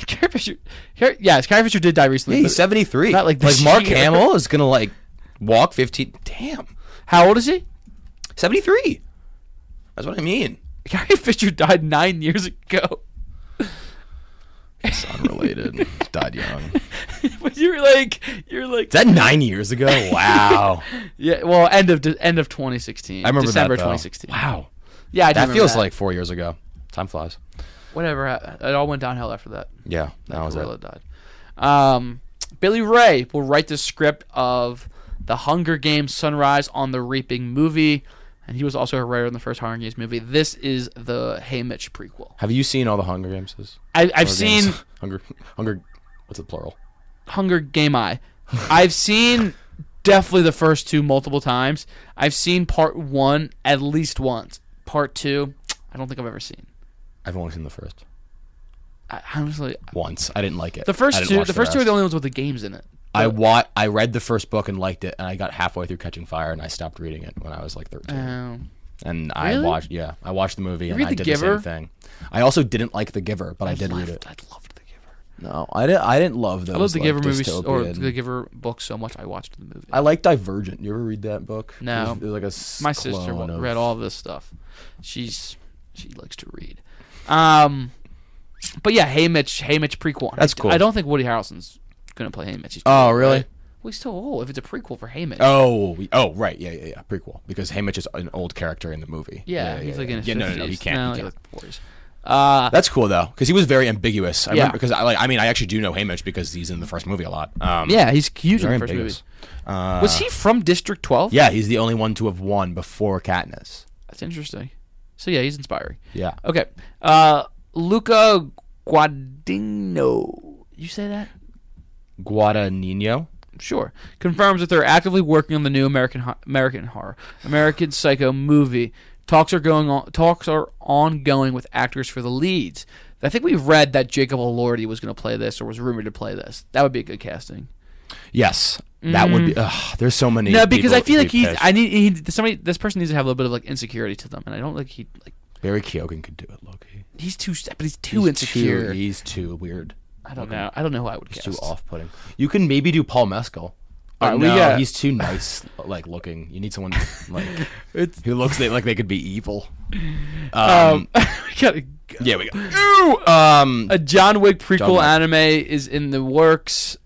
Carrie Fisher. Carrie Fisher did die recently. Yeah, he's 73. Not like Mark Hamill is gonna like walk 15. Damn. How old is he? 73. That's what I mean. Carrie Fisher died 9 years ago. It's unrelated. Died young. But you're like. Is that 9 years ago? Wow. Yeah. Well, end of 2016. I remember December that, 2016. Wow. Yeah, I do that feels like 4 years ago. Time flies. Whatever. It all went downhill after that. Yeah, that was it. Died. Billy Ray will write the script of The Hunger Games Sunrise on the Reaping movie. And he was also a writer in the first Hunger Games movie. This is the Hey Mitch prequel. Have you seen all the Hunger Games? I've seen... Hunger... What's the plural? Hunger Game I. I've seen definitely the first two multiple times. I've seen part 1 at least once. Part 2, I don't think I've ever seen. I've only seen the first. Honestly... Once. I didn't like it. The first two are the only ones with the games in it. I read the first book and liked it, and I got halfway through Catching Fire, and I stopped reading it when I was like 13. And really? I watched the movie, and I did Giver? the same thing. I also didn't like The Giver, but I did read it. I loved The Giver. No, I didn't love those. I loved The Giver movies or The Giver book so much I watched the movie. I like Divergent. You ever read that book? No. It was like my sister read all of this stuff. She likes to read. But yeah, Hey Mitch prequel. That's cool. I don't think Woody Harrelson's gonna play Hey Mitch. He's old, really? Right? Well, he's still old. If it's a prequel for Hey Mitch. Oh, right. Yeah. Prequel, because Hey Mitch is an old character in the movie. Yeah, he's like in his 50s. No, he can't. He can't. Like 40s. That's cool though, because he was very ambiguous. I remember, because I actually do know Hey Mitch because he's in the first movie a lot. Yeah, he's huge in the first movie. Was he from District 12? Yeah, he's the only one to have won before Katniss. That's interesting. So yeah, he's inspiring. Yeah. Okay. Luca Guadagnino. You say that? Guadagnino? Sure. Confirms that they're actively working on the new American Psycho movie. Talks are ongoing with actors for the leads. I think we read that Jacob Elordi was going to play this, or was rumored to play this. That would be a good casting. Yes, that would be. There's so many. No, because I feel like this person needs to have a little bit of like insecurity to them, and I don't think Barry Keoghan could do it, Loki. He's too insecure. He's too weird. I don't know. I don't know who I would cast. He's too off-putting. You can maybe do Paul Mescal. He's too nice, like looking. You need someone like who looks like they could be evil. Yeah, we go. A John Wick prequel anime is in the works.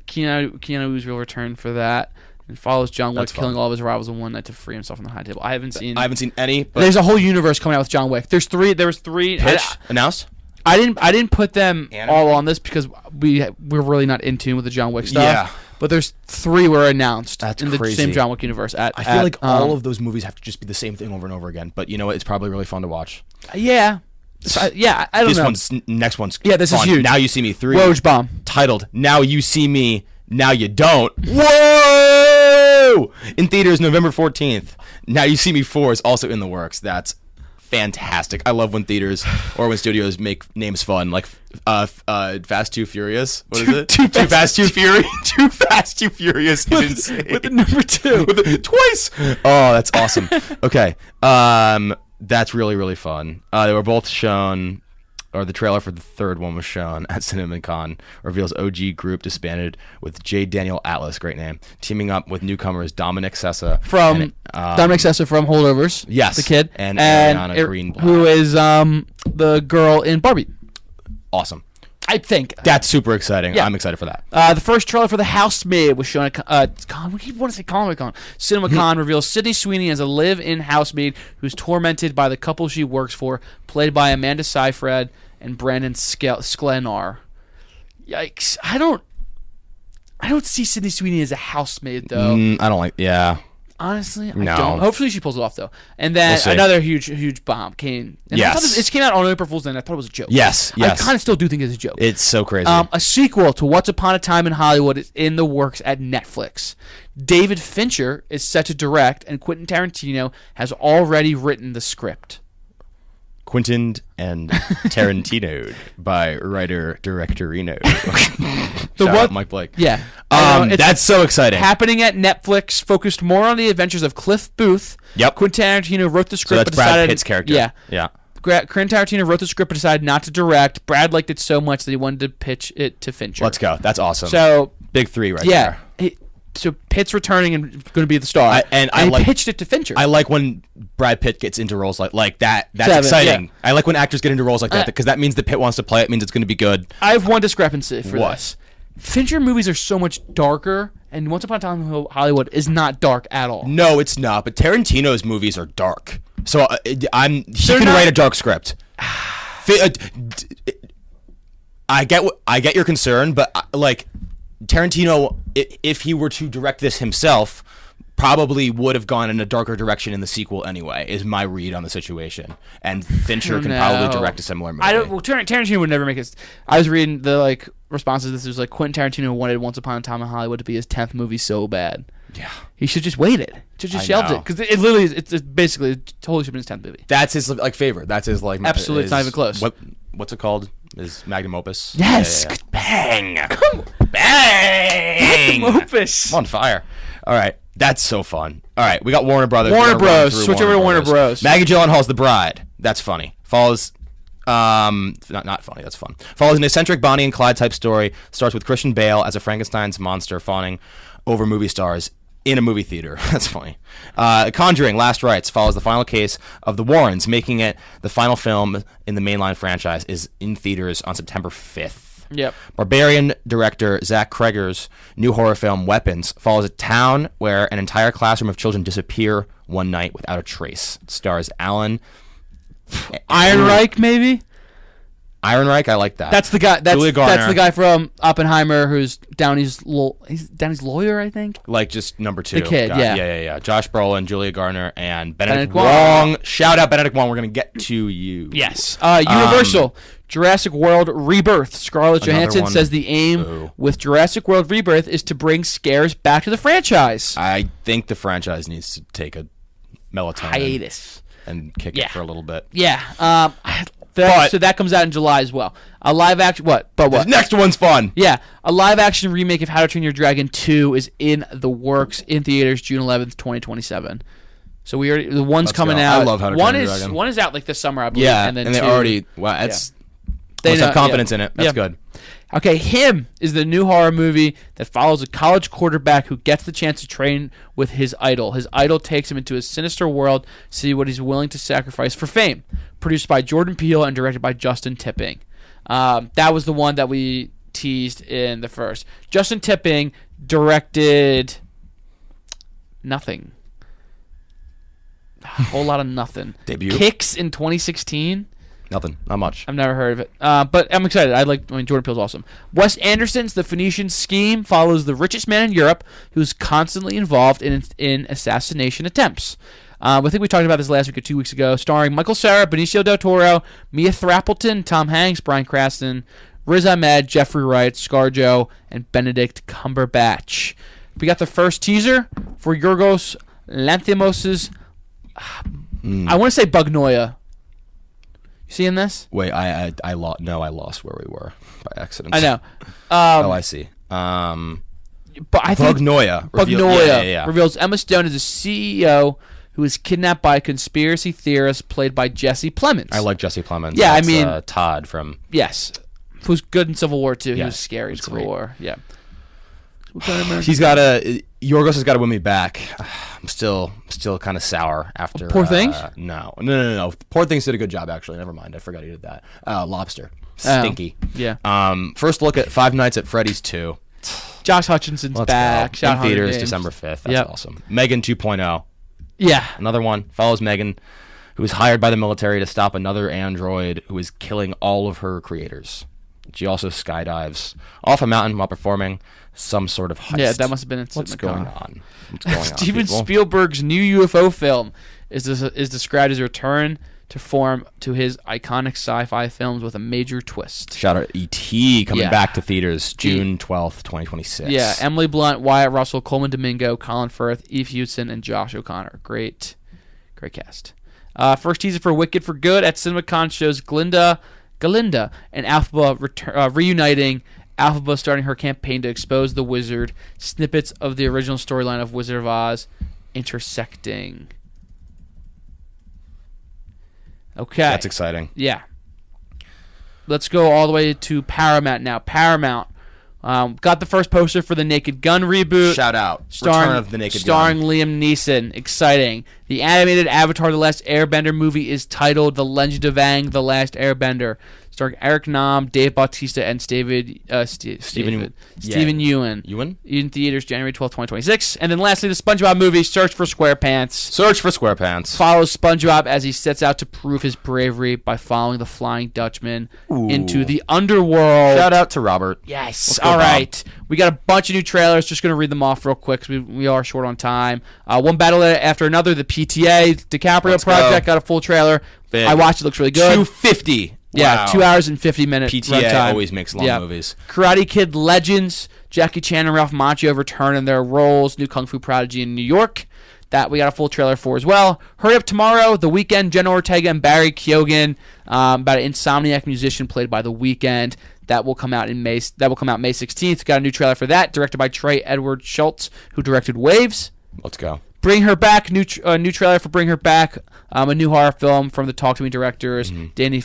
Keanu will return for that. And follows John Wick killing all of his rivals in one night to free himself from the high table. I haven't seen any. But there's a whole universe coming out with John Wick. There was three announced. I didn't put them all on this because we're really not in tune with the John Wick stuff. Yeah. But there's 3 were announced in the same John Wick universe. I feel like all of those movies have to just be the same thing over and over again. But you know what? It's probably really fun to watch. Yeah. I don't know. Next one's this fun. is huge. Now You See Me 3. Roach Bomb. Titled Now You See Me, Now You Don't. Whoa! In theaters November 14th. Now You See Me 4 is also in the works. That's fantastic. I love when theaters or when studios make names fun, like Fast Too Furious. What is it? Too Fast Too Furious. Too Fast Too Furious is insane. With the number 2. Twice. Oh, that's awesome. Okay. That's really, really fun. They were both shown, or the trailer for the third one was shown at CinemaCon. Reveals OG group disbanded with J. Daniel Atlas, great name, teaming up with newcomers Dominic Sessa from Holdovers. Yes, the kid, and Ariana Greenblatt, who is the girl in Barbie. Awesome. I think that's super exciting. Yeah. I'm excited for that. The first trailer for The Housemaid was shown at CinemaCon reveals Sydney Sweeney as a live-in housemaid who's tormented by the couple she works for, played by Amanda Seyfried and Brandon Sklenar. Yikes! I don't see Sydney Sweeney as a housemaid though. I don't like. Yeah. Honestly, I don't. Hopefully she pulls it off, though. And then another huge bomb came. And yes. It came out on April Fool's Day, and I thought it was a joke. Yes. I kind of still do think it's a joke. It's so crazy. A sequel to Once Upon a Time in Hollywood is in the works at Netflix. David Fincher is set to direct, and Quentin Tarantino has already written the script. Quentin and Tarantino by writer-directorino. Shout out Mike Blake. Yeah. That's so exciting. Happening at Netflix, focused more on the adventures of Cliff Booth. Yep. Quentin Tarantino wrote the script. So that's Brad Pitt's character. Yeah. Quentin Tarantino wrote the script but decided not to direct. Brad liked it so much that he wanted to pitch it to Fincher. Let's go. That's awesome. So big 3 right there. So Pitt's returning and going to be the star. And he pitched it to Fincher. I like when Brad Pitt gets into roles like that. That's exciting. Yeah. I like when actors get into roles like that because that means that Pitt wants to play it. Means it's going to be good. I have one discrepancy for this. Fincher movies are so much darker, and Once Upon a Time in Hollywood is not dark at all. No, it's not. But Tarantino's movies are dark. So he can write a dark script. I get your concern, but Tarantino, if he were to direct this himself, probably would have gone in a darker direction in the sequel anyway, is my read on the situation. And Fincher can probably direct a similar movie. Tarantino would never make it. I was reading the responses. This was Quentin Tarantino wanted Once Upon a Time in Hollywood to be his 10th movie so bad. Yeah. He should just waited. Should just shelved it. Because it literally is, it's basically totally should have been his 10th movie. That's his favorite. That's his Absolutely, it's not even close. What's it called? His magnum opus? Yes. Yeah. Bang. Bang. Magnum opus. I'm on fire. All right. That's so fun. All right. We got Warner Brothers. Warner Bros. Switch over to Warner Bros. Maggie Gyllenhaal's The Bride. That's funny. Follows... not funny. That's fun. Follows an eccentric Bonnie and Clyde type story. Starts with Christian Bale as a Frankenstein's monster fawning over movie stars in a movie theater. That's funny. Conjuring: Last Rites follows the final case of the Warrens, making it the final film in the mainline franchise. Is in theaters on September 5th. Yep. Barbarian director Zach Kreger's new horror film Weapons follows a town where an entire classroom of children disappear one night without a trace. It stars Alan Ehrenreich, maybe. Ehrenreich, I like that. That's the guy. That's the guy from Oppenheimer, who's Downey's lawyer, I think. Like just number 2. The kid, guy. Yeah. Josh Brolin, Julia Garner, and Benedict Wong. Shout out Benedict Wong. We're gonna get to you. Yes. Universal. Jurassic World Rebirth. Scarlett Johansson says the aim with Jurassic World Rebirth is to bring scares back to the franchise. I think the franchise needs to take a melatonin hiatus and kick it for a little bit. Yeah. So that comes out in July as well. A live action what? The next one's fun. Yeah, a live action remake of How to Train Your Dragon 2 is in the works in theaters June 11th, 2027. So the one's coming out. I love How to Train Your Dragon. One is out this summer, I believe. Yeah, and they already. Wow, that's. They have confidence in it. That's good. Okay, Him is the new horror movie that follows a college quarterback who gets the chance to train with his idol. His idol takes him into a sinister world to see what he's willing to sacrifice for fame. Produced by Jordan Peele and directed by Justin Tipping. That was the one that we teased in the first. Justin Tipping directed nothing. A whole lot of nothing. Debut. Kicks in 2016. Nothing. Not much. I've never heard of it. But I'm excited. Jordan Peele's awesome. Wes Anderson's The Phoenician Scheme follows the richest man in Europe who's constantly involved in assassination attempts. I think we talked about this last week or 2 weeks ago. Starring Michael Cera, Benicio del Toro, Mia Thrapleton, Tom Hanks, Bryan Cranston, Riz Ahmed, Jeffrey Wright, ScarJo, and Benedict Cumberbatch. We got the first teaser for Yorgos Lanthimos' I want to say Bugnoia. Seeing this? Wait, I lost where we were by accident. I know. I see. But I think Bugnoia reveals Emma Stone is a CEO who is kidnapped by a conspiracy theorist played by Jesse Plemons. I like Jesse Plemons. Yeah, that's, Todd from who's good in Civil War too. Yeah, he was scary in Civil War. Yeah. Yorgos has got to win me back. I'm still kind of sour after. Poor Things? No. Poor Things did a good job actually. Never mind. I forgot he did that. Lobster. Stinky. Yeah. First look at Five Nights at Freddy's 2. Josh Hutchinson's back. In theaters December 5th. That's awesome. Megan 2.0. Yeah. Another one follows Megan, who is hired by the military to stop another android who is killing all of her creators. She also skydives off a mountain while performing some sort of heist. Yeah, that must have been What's going on? Steven Spielberg's new UFO film is described as a return to form to his iconic sci-fi films with a major twist. Shout out E.T. coming back to theaters June 12th, 2026. Yeah, Emily Blunt, Wyatt Russell, Coleman Domingo, Colin Firth, Eve Hewson, and Josh O'Connor. Great cast. First teaser for Wicked for Good at CinemaCon shows Galinda and Alphaba reuniting. Alphaba starting her campaign to expose the wizard. Snippets of the original storyline of Wizard of Oz intersecting. Okay. That's exciting. Yeah. Let's go all the way to Paramount now. Paramount got the first poster for the Naked Gun reboot. Shout out. Return of the Naked Gun. Starring Liam Neeson. Exciting. The animated Avatar: The Last Airbender movie is titled The Legend of Aang: The Last Airbender, starring Eric Nam, Dave Bautista, and Stephen Ewan. In theaters January 12, 2026. And then lastly, the SpongeBob movie, Search for SquarePants. Follows SpongeBob as he sets out to prove his bravery by following the Flying Dutchman into the underworld. Shout out to Robert. Yes. All right. We got a bunch of new trailers. Just going to read them off real quick because we are short on time. One battle after another. The PTA DiCaprio project got a full trailer. Big. I watched it. Looks really good. 250. Yeah, wow. 2 hours and 50 minutes. PTA runtime. Always makes long movies. Karate Kid Legends. Jackie Chan and Ralph Macchio return in their roles. New Kung Fu Prodigy in New York. That we got a full trailer for as well. Hurry Up Tomorrow. The Weeknd, Jenna Ortega, and Barry Keoghan. About an insomniac musician played by The Weeknd. That will come out May 16th. Got a new trailer for that. Directed by Trey Edward Schultz, who directed Waves. Let's go. Bring Her Back. New trailer for Bring Her Back. A new horror film from the Talk to Me directors, Danny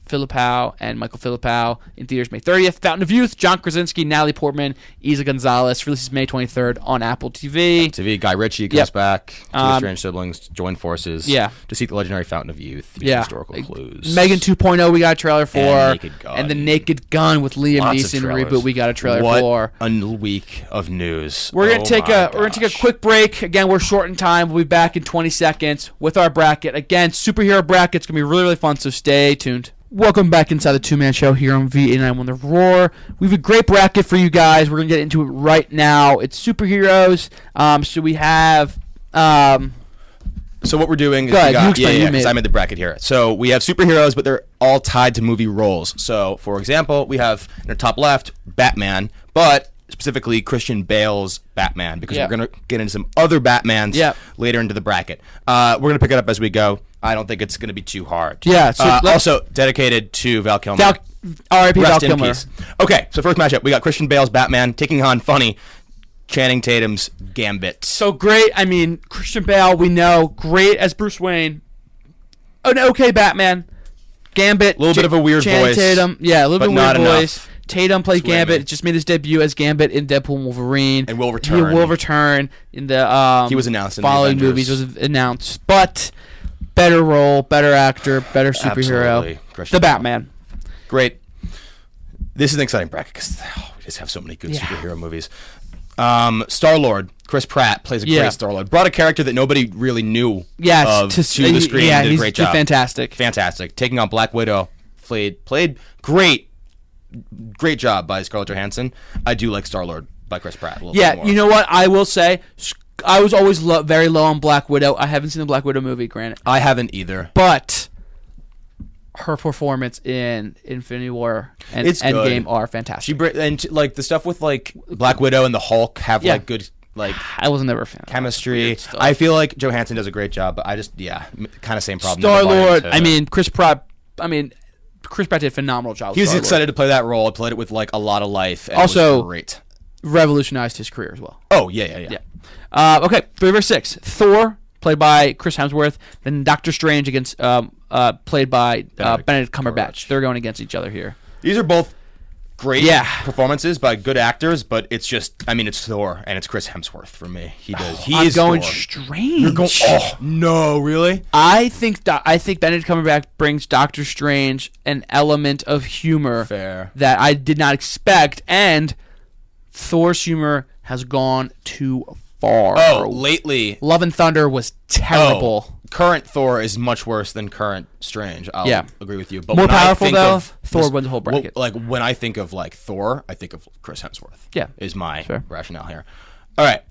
Filippo and Michael Filippo, in theaters May 30th. Fountain of Youth, John Krasinski, Natalie Portman, Isa Gonzalez, releases May 23rd on Apple TV. Guy Ritchie comes back. Two strange siblings join forces to seek the legendary Fountain of Youth. Historical clues. Megan 2.0 we got a trailer for. And The Naked Gun with Liam Neeson reboot we got a trailer for. What a week of news. We're gonna take a quick break. Again, we're short in time. We'll be back in 20 seconds with our bracket. Again, superhero bracket's gonna be really, really fun, so stay tuned. Welcome back inside the Two-Man Show here on V89 The Roar. We have a great bracket for you guys. We're going to get into it right now. It's superheroes. So we have... So what we're doing is because I made the bracket here. So we have superheroes, but they're all tied to movie roles. So, for example, we have in the top left, Batman, but specifically Christian Bale's Batman, because we're going to get into some other Batmans later into the bracket. We're going to pick it up as we go. I don't think it's going to be too hard. Yeah. So also dedicated to Val Kilmer. R.I.P. Val Kilmer. Peace. Okay, so first matchup, we got Christian Bale's Batman taking on Channing Tatum's Gambit. So great. I mean, Christian Bale, we know, great as Bruce Wayne. An okay Batman. Gambit. A little bit of a weird voice. Tatum. Yeah, a little bit weird voice. Enough. Tatum plays Gambit. Just made his debut as Gambit in Deadpool and Wolverine. And will return. He will return in the he was announced in following the movies. Was announced, but better role, better actor, better superhero. The Batman. Great. This is an exciting bracket because we just have so many good superhero movies. Star-Lord, Chris Pratt plays a great Star-Lord. Brought a character that nobody really knew to the screen. Yeah, did a great job. Fantastic. Taking on Black Widow, played great. Great job by Scarlett Johansson. I do like Star-Lord by Chris Pratt a little bit more. You know what? I will say, I was always very low on Black Widow. I haven't seen the Black Widow movie, granted. I haven't either. But her performance in Infinity War and Endgame are fantastic. The stuff with Black Widow and the Hulk have good I wasn't never a fan. Chemistry. I feel like Johansson does a great job, but I just kind of same problem. Star-Lord. Chris Pratt. Chris Pratt did a phenomenal job. He was excited to play that role. He played it with a lot of life. And also, it was great. Revolutionized his career as well. Oh yeah. Okay, 3 vs. 6. Thor, played by Chris Hemsworth. Then Doctor Strange against played by Benedict Cumberbatch. They're going against each other here. These are both great performances by good actors, but it's just it's Thor and it's Chris Hemsworth for me. I'm going Thor. Strange. You're going. Oh no, really? I think Benedict Cumberbatch brings Doctor Strange an element of humor that I did not expect, and Thor's humor has gone too far. Oh, lately, Love and Thunder was terrible. Current Thor is much worse than current Strange. I'll agree with you. But more powerful though. Thor wins the whole bracket. When I think of Thor, I think of Chris Hemsworth. Yeah, is my rationale here. All right,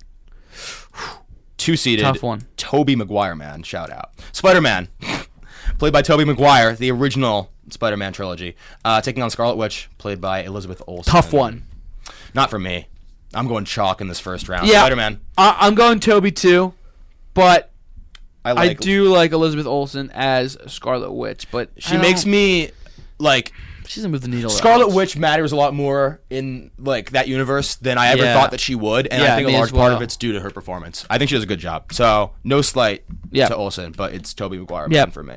2-seeded. Tough one. Tobey Maguire, man, shout out. Spider-Man, played by Tobey Maguire, the original Spider-Man trilogy, taking on Scarlet Witch, played by Elizabeth Olsen. Tough one. Not for me. I'm going chalk in this first round. Yeah, Spider-Man. I'm going Tobey too, but I do like Elizabeth Olsen as Scarlet Witch, but she makes me she doesn't move the needle. Scarlet Witch matters a lot more in that universe than I ever thought that she would, and I think a large part of it's due to her performance. I think she does a good job. So no slight to Olsen, but it's Tobey Maguire for me.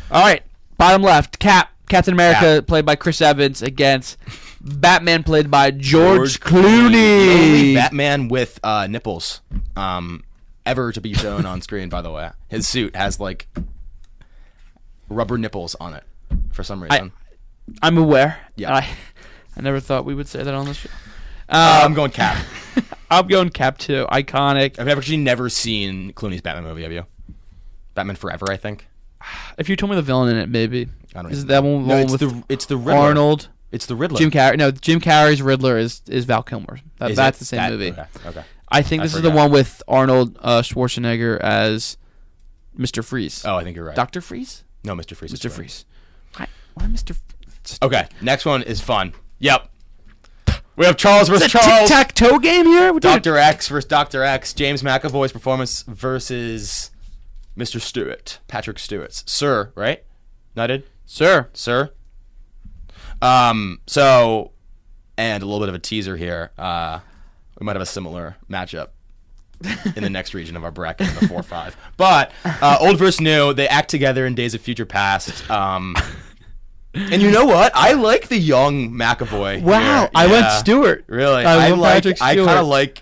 All right, bottom left, Captain America played by Chris Evans against Batman played by George Clooney. Batman with nipples. ever to be shown on screen, by the way. His suit has, like, rubber nipples on it for some reason. I'm aware. Yeah. I never thought we would say that on the show. I'm going Cap. I'm going Cap, too. Iconic. I've actually never seen Clooney's Batman movie, have you? Batman Forever, I think. If you told me the villain in it, maybe. I don't know. Is that one it's the Riddler. Arnold? It's the Riddler. Jim Carrey. No, Jim Carrey's Riddler is Val Kilmer. That's the same movie. Okay. I think this is the one with Arnold Schwarzenegger as Mr. Freeze. Oh, I think you're right. Dr. Freeze? No, Mr. Freeze. Mr. Freeze. Why Mr. Okay, next one is fun. Yep. We have Charles versus Charles. Tic-tac-toe game here? Dr. X versus Dr. X. James McAvoy's performance versus Mr. Stewart. Patrick Stewart's. Sir, right? Knighted? Sir. So, and a little bit of a teaser here. We might have a similar matchup in the next region of our bracket in the 4-5. But old versus new, they act together in Days of Future Past. And you know what? I like the young McAvoy. Wow, here. I went Stewart. Really? I kind of like.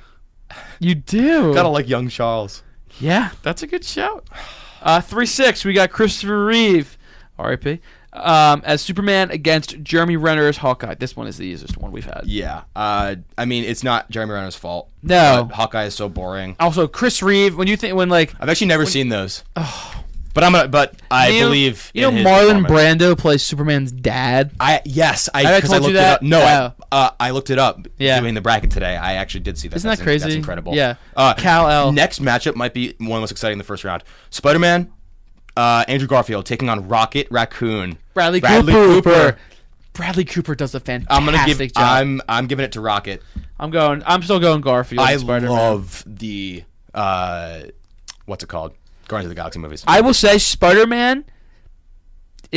You do. Kind of like young Charles. Yeah, that's a good shout. 3-6. We got Christopher Reeve, R.I.P. As Superman against Jeremy Renner as Hawkeye. This one is the easiest one we've had. Yeah. I mean, it's not Jeremy Renner's fault. No. Hawkeye is so boring. Also, Chris Reeve. I've actually never seen those. Oh. But I believe in his Marlon Brando plays Superman's dad. Yes, I told you that. No, I looked it up. Yeah. Doing the bracket today, I actually did see that. Isn't that crazy? That's incredible. Yeah. Kal-El. Next matchup might be one of the most exciting in the first round. Spider-Man, Andrew Garfield taking on Rocket Raccoon. Bradley Cooper. Bradley Cooper does a fantastic job. I'm giving it to Rocket. I'm still going Garfield. I love the what's it called? Guardians of the Galaxy movies. I will say Spider-Man,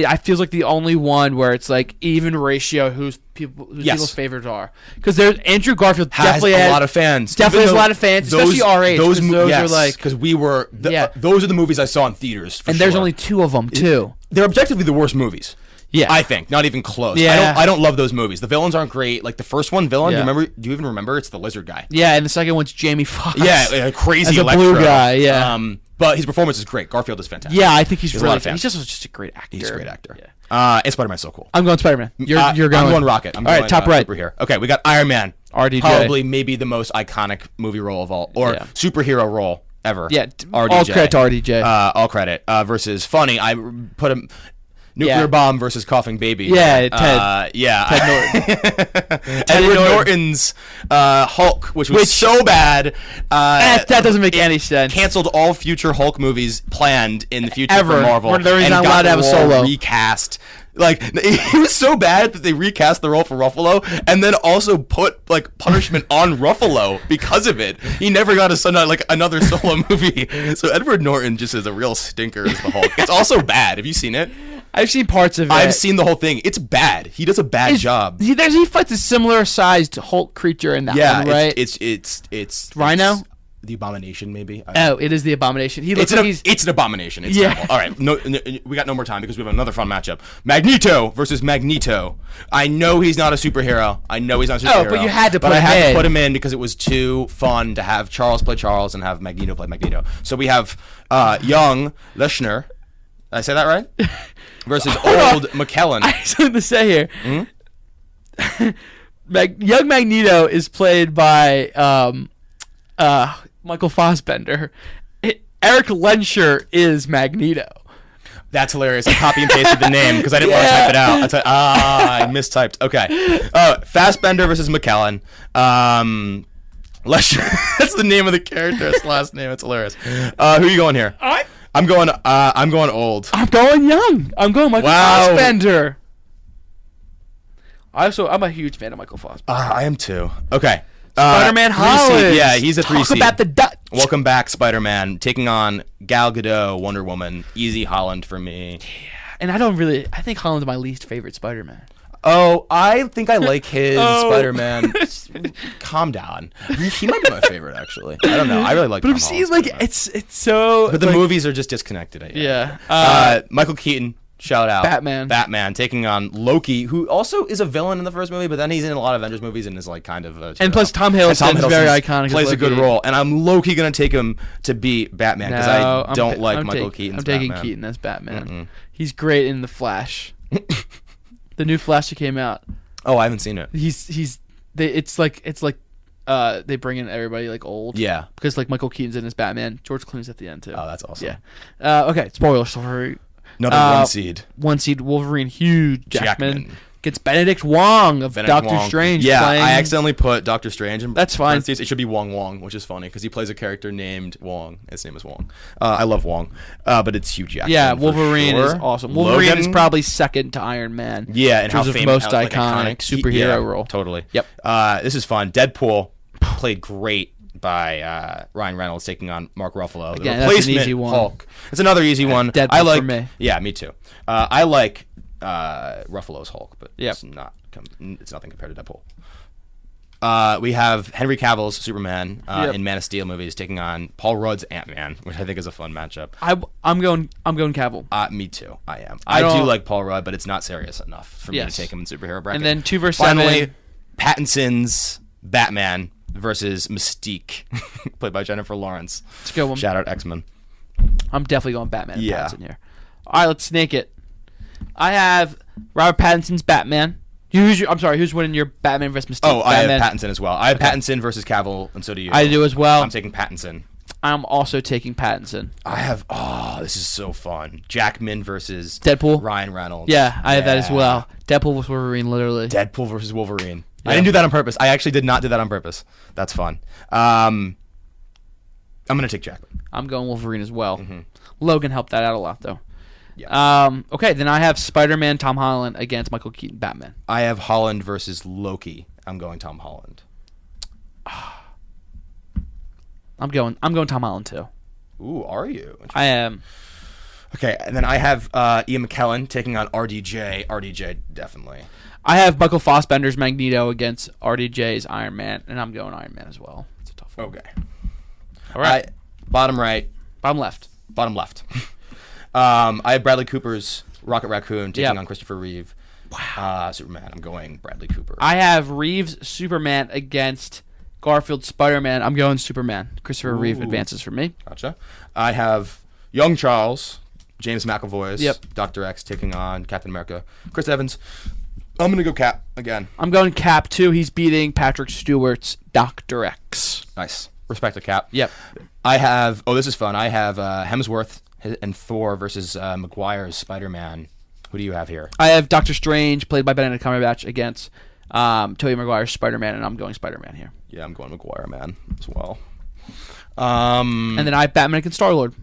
I feels like the only one where it's like even ratio whose people's favorites are. Because there's Andrew Garfield definitely has a lot of fans. Definitely has a lot of fans, especially our age. Those are like, because those are the movies I saw in theaters. And there's only 2 of them too. They're objectively the worst movies. Yeah, I think not even close. Yeah. I don't love those movies. The villains aren't great. Like the first one, villain. Do you even remember? It's the lizard guy. Yeah, and the second one's Jamie Foxx. Yeah, crazy as a Electro. blue guy. Yeah. But his performance is great. Garfield is fantastic. Yeah, I think he's really. He's just a great actor. He's a great actor. Yeah. And Spider-Man's so cool. I'm going Spider-Man. You're going. I'm going Rocket. All right, top right. Here. Okay, we got Iron Man. RDJ. Probably maybe the most iconic movie role of all, or superhero role ever. Yeah. RDJ. All credit to RDJ. All credit. Versus funny. I put him. Nuclear bomb versus coughing baby. Yeah, Ted. Ted Norton. Edward Norton's Hulk, which was so bad. That doesn't make any sense. Canceled all future Hulk movies planned in the future ever for Marvel. They're not allowed to have a solo. Recast. Like, it was so bad that they recast the role for Ruffalo and then also put, like, punishment on Ruffalo because of it. He never got another solo movie. So Edward Norton just is a real stinker as the Hulk. It's also bad. Have you seen it? I've seen parts of it. I've seen the whole thing. It's bad. He does a bad job. He fights a similar sized Hulk creature in that one, right? It's Rhino? The Abomination, maybe. It is the Abomination. It's an abomination. It's terrible. All right, no, we got no more time because we have another fun matchup. Magneto versus Magneto. I know he's not a superhero. Oh, but you had to put him in. But I had to put him in because it was too fun to have Charles play Charles and have Magneto play Magneto. So we have young Leshner. Did I say that right? Versus old McKellen. I have something to say here. Mm-hmm. Young Magneto is played by Michael Fassbender. Eric Lenscher is Magneto. That's hilarious. I copy and pasted the name because I didn't want to type it out. I mistyped. Okay. Fassbender versus McKellen. Lenscher. That's the name of the character. That's the last name. It's hilarious. Who are you going here? I'm going old. I'm going young. I'm going Michael Fassbender. I'm a huge fan of Michael Fassbender. I am too. Okay. Spider-Man Holland. Yeah, he's a 3 Talk about the Dutch. Welcome back, Spider-Man. Taking on Gal Gadot, Wonder Woman. Easy Holland for me. Yeah, and I think Holland's my least favorite Spider-Man. Oh, I think I like his Spider-Man. Calm down. He might be my favorite, actually. I don't know. I really like. But I'm seeing like it's so. But the movies are just disconnected. Yeah. Michael Keaton, Shout out. Batman taking on Loki, who also is a villain in the first movie, but then he's in a lot of Avengers movies and is like kind of and plus Tom Hiddleston is very iconic. Plays a good role, and I'm low-key going to take him to beat Batman because I don't like Michael Keaton's Batman. I'm taking Keaton as Batman. Mm-mm. He's great in The Flash. The new Flash that came out. Oh, I haven't seen it. It's like they bring in everybody like old. Yeah. Because like Michael Keaton's in his Batman. George Clooney's at the end too. Oh, that's awesome. Yeah. Okay. Spoiler story. Another one seed. One seed Wolverine. Hugh Jackman. Gets Benedict Wong of Doctor Strange. Yeah, playing. I accidentally put Doctor Strange in. That's fine. It should be Wong, which is funny because he plays a character named Wong. His name is Wong. I love Wong, but it's Hugh Jackman. Yeah, Wolverine is awesome. Wolverine is probably second to Iron Man. Yeah, and in terms of most iconic superhero role. Totally. Yep. This is fun. Deadpool played great by Ryan Reynolds taking on Mark Ruffalo. Again, the replacement that's an easy one. Hulk. It's another easy one. Deadpool I like. For me. Yeah, me too. I like Ruffalo's Hulk, but it's nothing compared to Deadpool. We have Henry Cavill's Superman in Man of Steel movies taking on Paul Rudd's Ant-Man, which I think is a fun matchup. I'm going Cavill. Me too. I am. I do like Paul Rudd, but it's not serious enough for me to take him in superhero bracket. And then 2 versus Finally, 7. Pattinson's Batman versus Mystique, played by Jennifer Lawrence. It's a good one. Shout out X-Men. I'm definitely going Batman and Pattinson here. All right, let's snake it. I have Robert Pattinson's Batman. Who's winning your Batman versus Mystique? Oh, I have Pattinson as well. I have Pattinson versus Cavill, and so do you. I do as well. I'm taking Pattinson. I'm also taking Pattinson. I have. Oh, this is so fun. Jackman versus Deadpool. Ryan Reynolds. Yeah, I have that as well. Deadpool versus Wolverine, literally. Deadpool versus Wolverine. Yeah. I didn't do that on purpose. I actually did not do that on purpose. That's fun. I'm gonna take Jackman. I'm going Wolverine as well. Mm-hmm. Logan helped that out a lot, though. Yeah. Okay, then I have Spider-Man Tom Holland against Michael Keaton Batman. I have Holland versus Loki. I'm going Tom Holland. I'm going Tom Holland too. Ooh, are you? I am. Okay, and then I have Ian McKellen taking on RDJ. RDJ definitely. I have Michael Fassbender's Magneto against RDJ's Iron Man, and I'm going Iron Man as well. It's a tough one. Okay. All right. Bottom right. Bottom left. Bottom left. I have Bradley Cooper's Rocket Raccoon taking on Christopher Reeve. Wow. Superman. I'm going Bradley Cooper. I have Reeves Superman against Garfield Spider-Man. I'm going Superman. Christopher Reeve advances for me. Gotcha. I have Young Charles, James McAvoy's Dr. X taking on Captain America. Chris Evans. I'm going to go Cap again. I'm going Cap too. He's beating Patrick Stewart's Dr. X. Nice. Respect to Cap. Yep. I have, this is fun. I have Hemsworth and Thor versus Maguire's Spider-Man. Who do you have here? I have Doctor Strange, played by Benedict Cumberbatch, against Tobey Maguire's Spider-Man, and I'm going Spider-Man here. Yeah, I'm going Maguire Man as well. And then I have Batman against Star-Lord.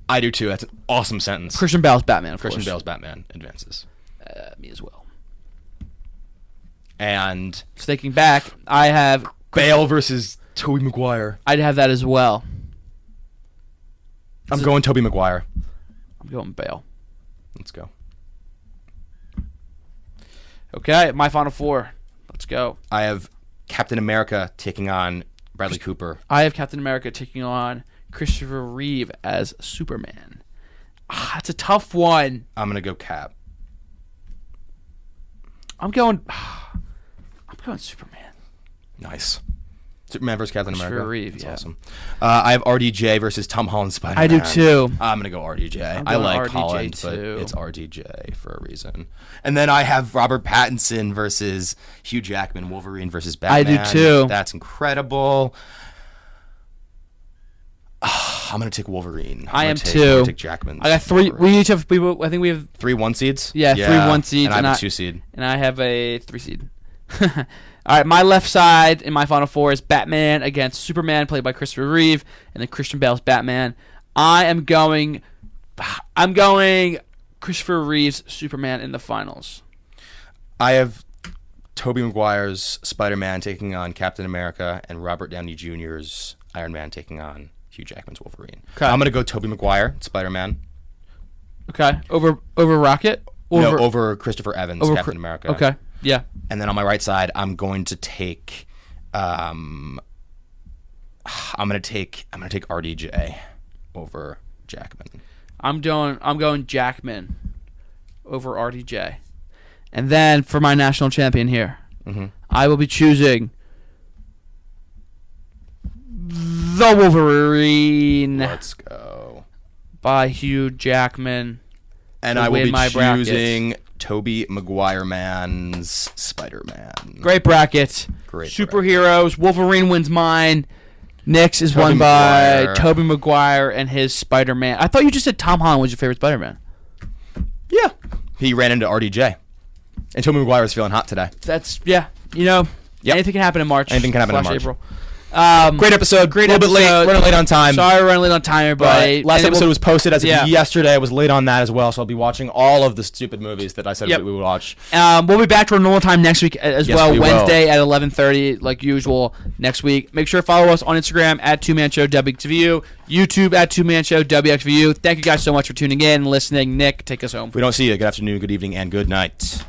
I do too. That's an awesome sentence. Christian Bale's Batman, of Christian course. Bale's Batman advances. Me as well. And thinking back, I have Bale versus Tobey Maguire. I'd have that as well. I'm going Tobey Maguire. I'm going Bale. Let's go. Okay, my final 4. Let's go. I have Captain America taking on Bradley Cooper. I have Captain America taking on Christopher Reeve as Superman. That's a tough one. I'm gonna go Cap. I'm going Superman. Nice. Superman versus Captain America. Reeve, That's awesome. I have RDJ versus Tom Holland Spider-Man. I do too. I'm gonna go RDJ. I like RDJ Holland, too. but it's RDJ for a reason. And then I have Robert Pattinson versus Hugh Jackman. Wolverine versus Batman. I do too. That's incredible. I'm gonna take Wolverine. I am too. too. I'm gonna take Jackman. I got 3. We each have. I think we have 3 1 seeds. Yeah, 3 1 seeds. And I have a 2 seed. And I have a 3 seed. All right, my left side in my final 4 is Batman against Superman, played by Christopher Reeve, and then Christian Bale's Batman. I'm going Christopher Reeve's Superman in the finals. I have Tobey Maguire's Spider-Man taking on Captain America, and Robert Downey Jr.'s Iron Man taking on Hugh Jackman's Wolverine. Okay. I'm gonna go Tobey Maguire, Spider-Man. Okay, over Rocket. Over Christopher Evans, Captain America. Okay, yeah. And then on my right side, I'm going to take. I'm gonna take RDJ over Jackman. I'm going Jackman over RDJ. And then for my national champion here, I will be choosing the Wolverine. Let's go. By Hugh Jackman. And I will be choosing Tobey Maguire Man's Spider-Man. Great bracket. Great Superheroes. Bracket. Wolverine wins mine. Nick's is won by Tobey Maguire and his Spider-Man. I thought you just said Tom Holland was your favorite Spider-Man. Yeah. He ran into RDJ. And Tobey Maguire was feeling hot today. That's, anything can happen in March. Anything can happen in March. April. Great episode. Great a little bit late. Running late on time. Sorry, running late on time, everybody. Last episode was posted as of yesterday. I was late on that as well, so I'll be watching all of the stupid movies that I said we would watch. We'll be back to our normal time next week as well. Wednesday at 11:30, like usual. Next week. Make sure to follow us on Instagram at TwoMan Show WXVU, YouTube at TwoMan Show WXVU. Thank you guys so much for tuning in and listening. Nick, take us home. If we don't see you, good afternoon, good evening, and good night.